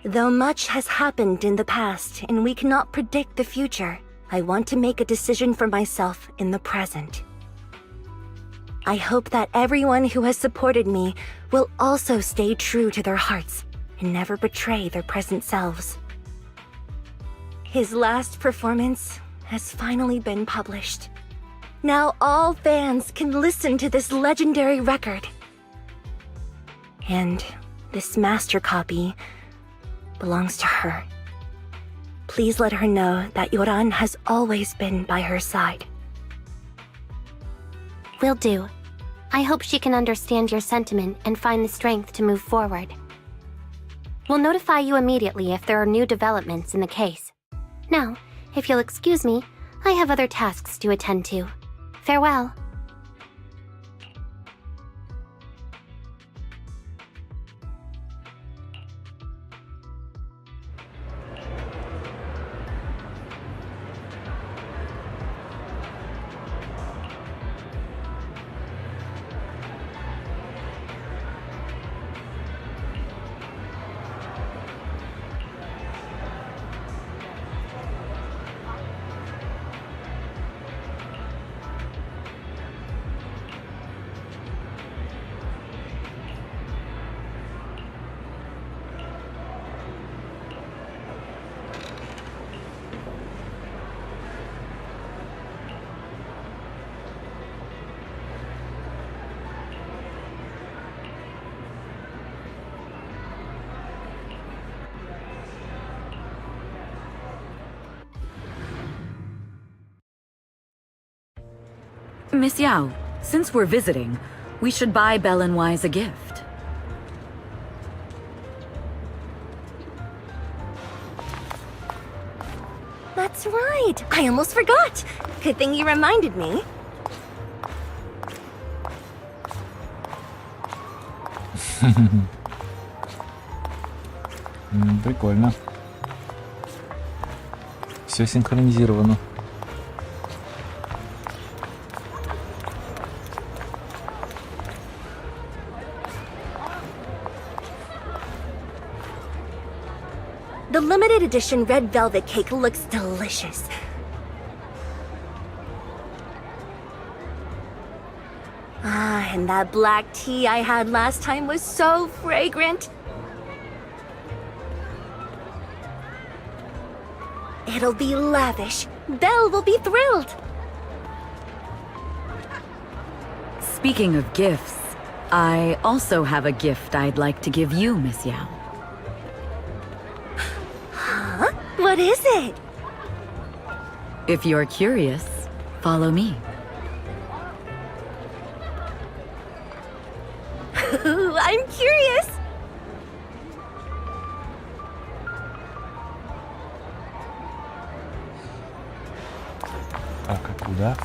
Though much has happened in the past and we cannot predict the future, I want to make a decision for myself in the present. I hope that everyone who has supported me will also stay true to their hearts and never betray their present selves. His last performance has finally been published. Now all fans can listen to this legendary record. And this master copy belongs to her. Please let her know that Yoran has always been by her side. Will do. I hope she can understand your sentiment and find the strength to move forward. We'll notify you immediately if there are new developments in the case. Now, if you'll excuse me, I have other tasks to attend to. Farewell. Miss Yao, since we're visiting, we should buy Bellenwise a gift. That's right! I almost forgot! Good thing you reminded me. Прикольно. Все синхронизировано. The limited edition red velvet cake looks delicious. Ah, and that black tea I had last time was so fragrant. It'll be lavish. Belle will be thrilled. Speaking of gifts, I also have a gift I'd like to give you, Miss Yao. Huh? What is it? If you're curious, follow me. I'm curious. Так, а куда?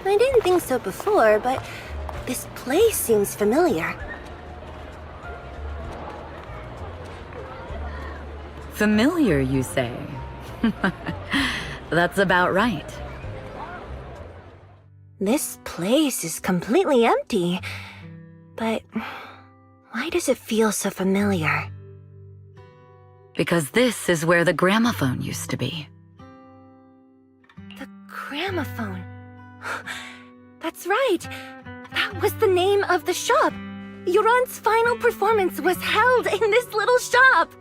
I didn't think so before, but this place seems familiar. Familiar, you say? That's about right. This place is completely empty, but why does it feel so familiar? Because this is where the gramophone used to be. The gramophone. That's right. That was the name of the shop. Yoran's final performance was held in this little shop.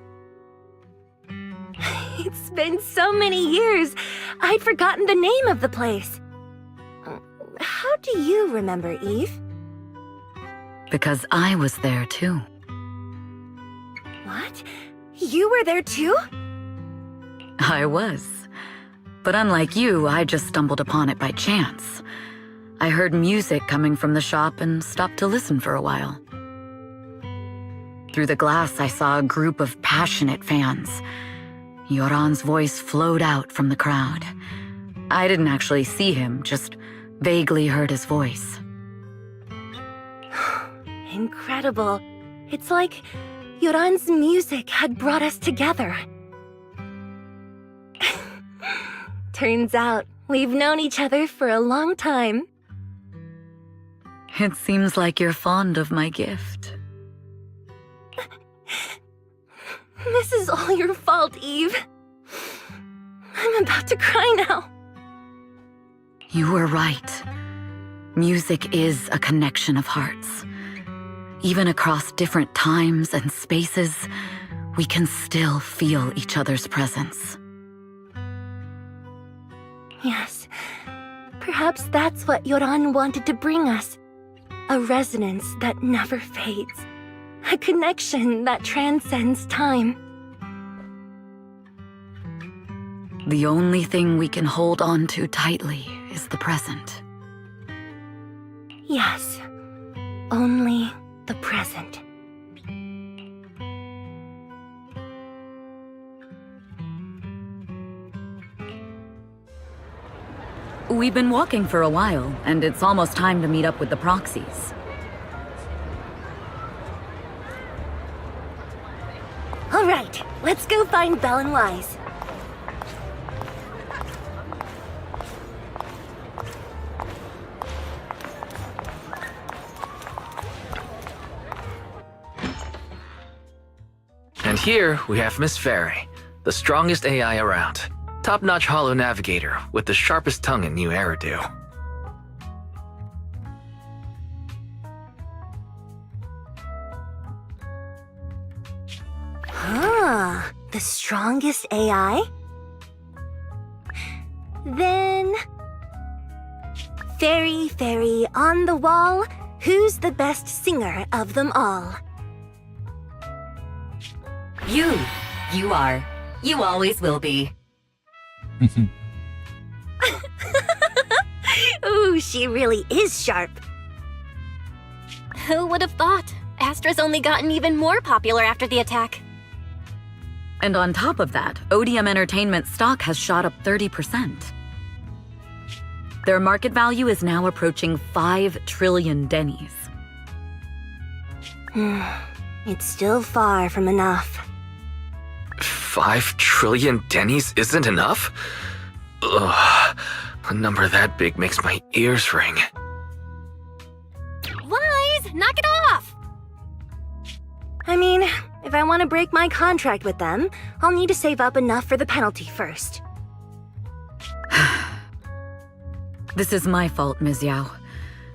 It's been so many years, I'd forgotten the name of the place. How do you remember, Eve? Because I was there too. What? You were there too? I was. But unlike you, I just stumbled upon it by chance. I heard music coming from the shop and stopped to listen for a while. Through the glass, I saw a group of passionate fans. Yoran's voice flowed out from the crowd. I didn't actually see him, just vaguely heard his voice. Incredible. It's like Yoran's music had brought us together. Turns out, we've known each other for a long time. It seems like you're fond of my gift. This is all your fault, Eve. I'm about to cry now. You were right. Music is a connection of hearts. Even across different times and spaces, we can still feel each other's presence. Yes. Perhaps that's what Yoran wanted to bring us. A resonance that never fades. A connection that transcends time. The only thing we can hold on to tightly is the present. Yes. Only the present. We've been walking for a while, and it's almost time to meet up with the proxies. All right, let's go find Belle and Wise. And here we have Miss Fairy, the strongest AI around. Top-notch holo navigator with the sharpest tongue in new Eridu. Ah, the strongest AI? Then... Fairy, fairy, on the wall, who's the best singer of them all? You. You are. You always will be. Ooh, she really is sharp. Who would have thought? Astra's only gotten even more popular after the attack. And on top of that, Odium Entertainment stock has shot up 30%. Their market value is now approaching 5 trillion dennies. It's still far from enough. 5 trillion dennies isn't enough? Ugh, a number that big makes my ears ring. Wise, knock it off! I mean, if I want to break my contract with them, I'll need to save up enough for the penalty first. This is my fault, Ms. Yao.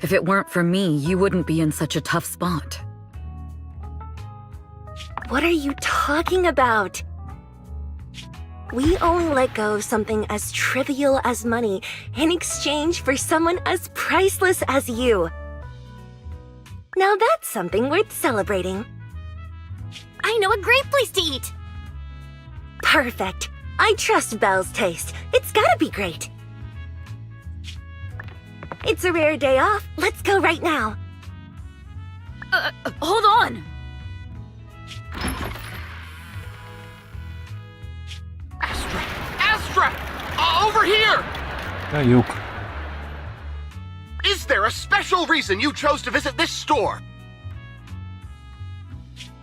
If it weren't for me, you wouldn't be in such a tough spot. What are you talking about? We only let go of something as trivial as money in exchange for someone as priceless as you. Now that's something worth celebrating. I I know a great place to eat. Perfect. I trust Belle's taste. It's gotta be great. It's a rare day off. Let's go right now. Hold on! Astra! Over here! Каюк. Is there a special reason you chose to visit this store?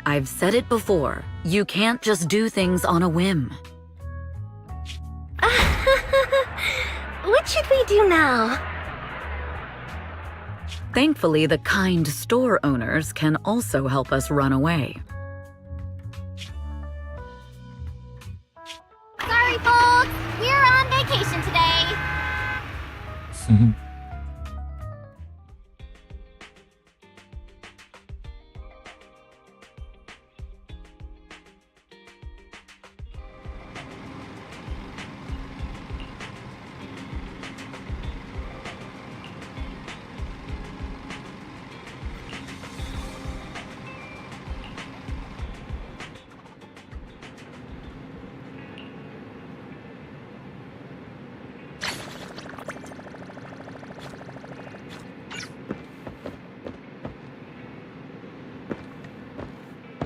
I've said it before. You can't just do things on a whim. What should we do now? Thankfully, the kind store owners can also help us run away. Sorry, folks. We're on vacation today.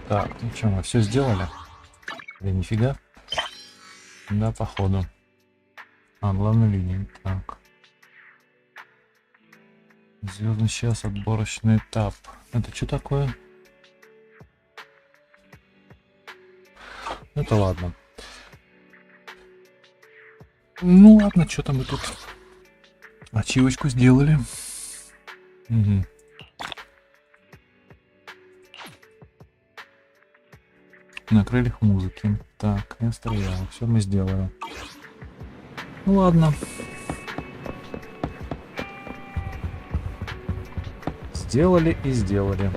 Так, ну что, мы все сделали? Да нифига. Да, походу. А, главная линия. Так. Звездный час, отборочный этап. Это что такое? Это ладно. Ну ладно, что-то мы тут ачивочку сделали. Угу. На крыльях музыки. Так, Астро Яо. Все мы сделали. Ну ладно. Сделали и сделали.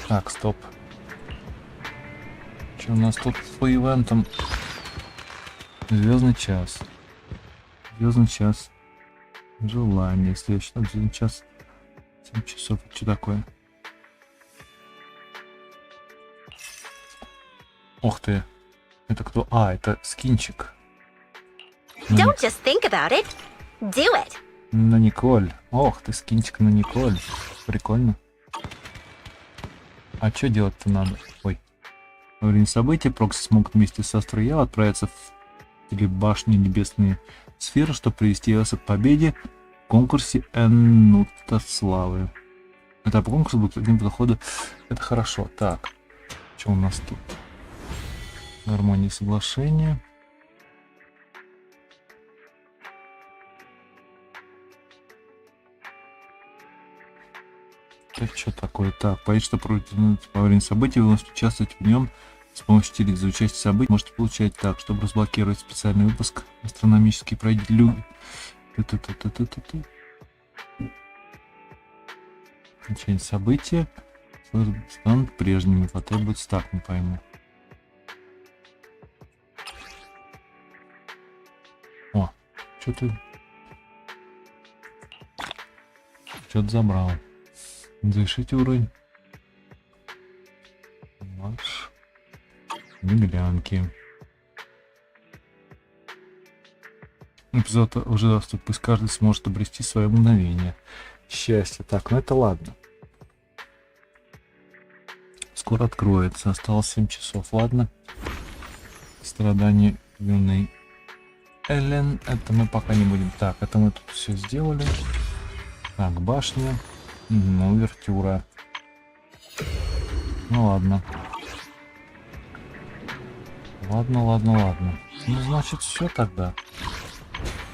Так, стоп. Что у нас тут по ивентам? Звездный час. Звездный час. Желание. Следующий там звездный час. 7 часов. Это что такое? Ух ты. Это кто? А, это скинчик. Don't just think about it. Do it. На Николь. Ох ты, скинчик на Николь. Прикольно. А что делать-то надо? Ой. Во время события Прокси смог вместе с Астро Яо отправиться в телебашни небесные сферы, чтобы привести вас к победе в конкурсе Эннута славы. Этап конкурса будет один по ходу. Это хорошо. Так. Что у нас тут? Гармония соглашения. Это что такое? Так, понять, что во время событий вы можете участвовать в нем с помощью телек за участие в событии. Можете получать так, чтобы разблокировать специальный выпуск астрономический пройдет люди. Окончание события станут прежними, потребуется так, не пойму. О, что-то забрал. Завершите уровень. Марш. Беглянки. Эпизод уже доступ. Пусть каждый сможет обрести свое мгновение счастья. Так, ну это ладно. Скоро откроется. Осталось 7 часов. Ладно. Страдания юной Эвелин. Это мы пока не будем. Так, это мы тут все сделали. Так, башня. Ну, увертюра. Ну ладно. Ладно. Ну, значит, все тогда.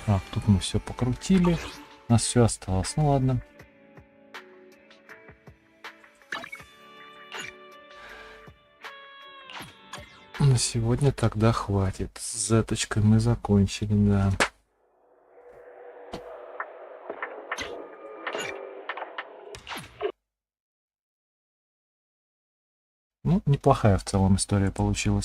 Так, тут мы все покрутили. У нас все осталось. Ну ладно. На сегодня тогда хватит. С зеточкой мы закончили, да. Ну, неплохая в целом история получилась.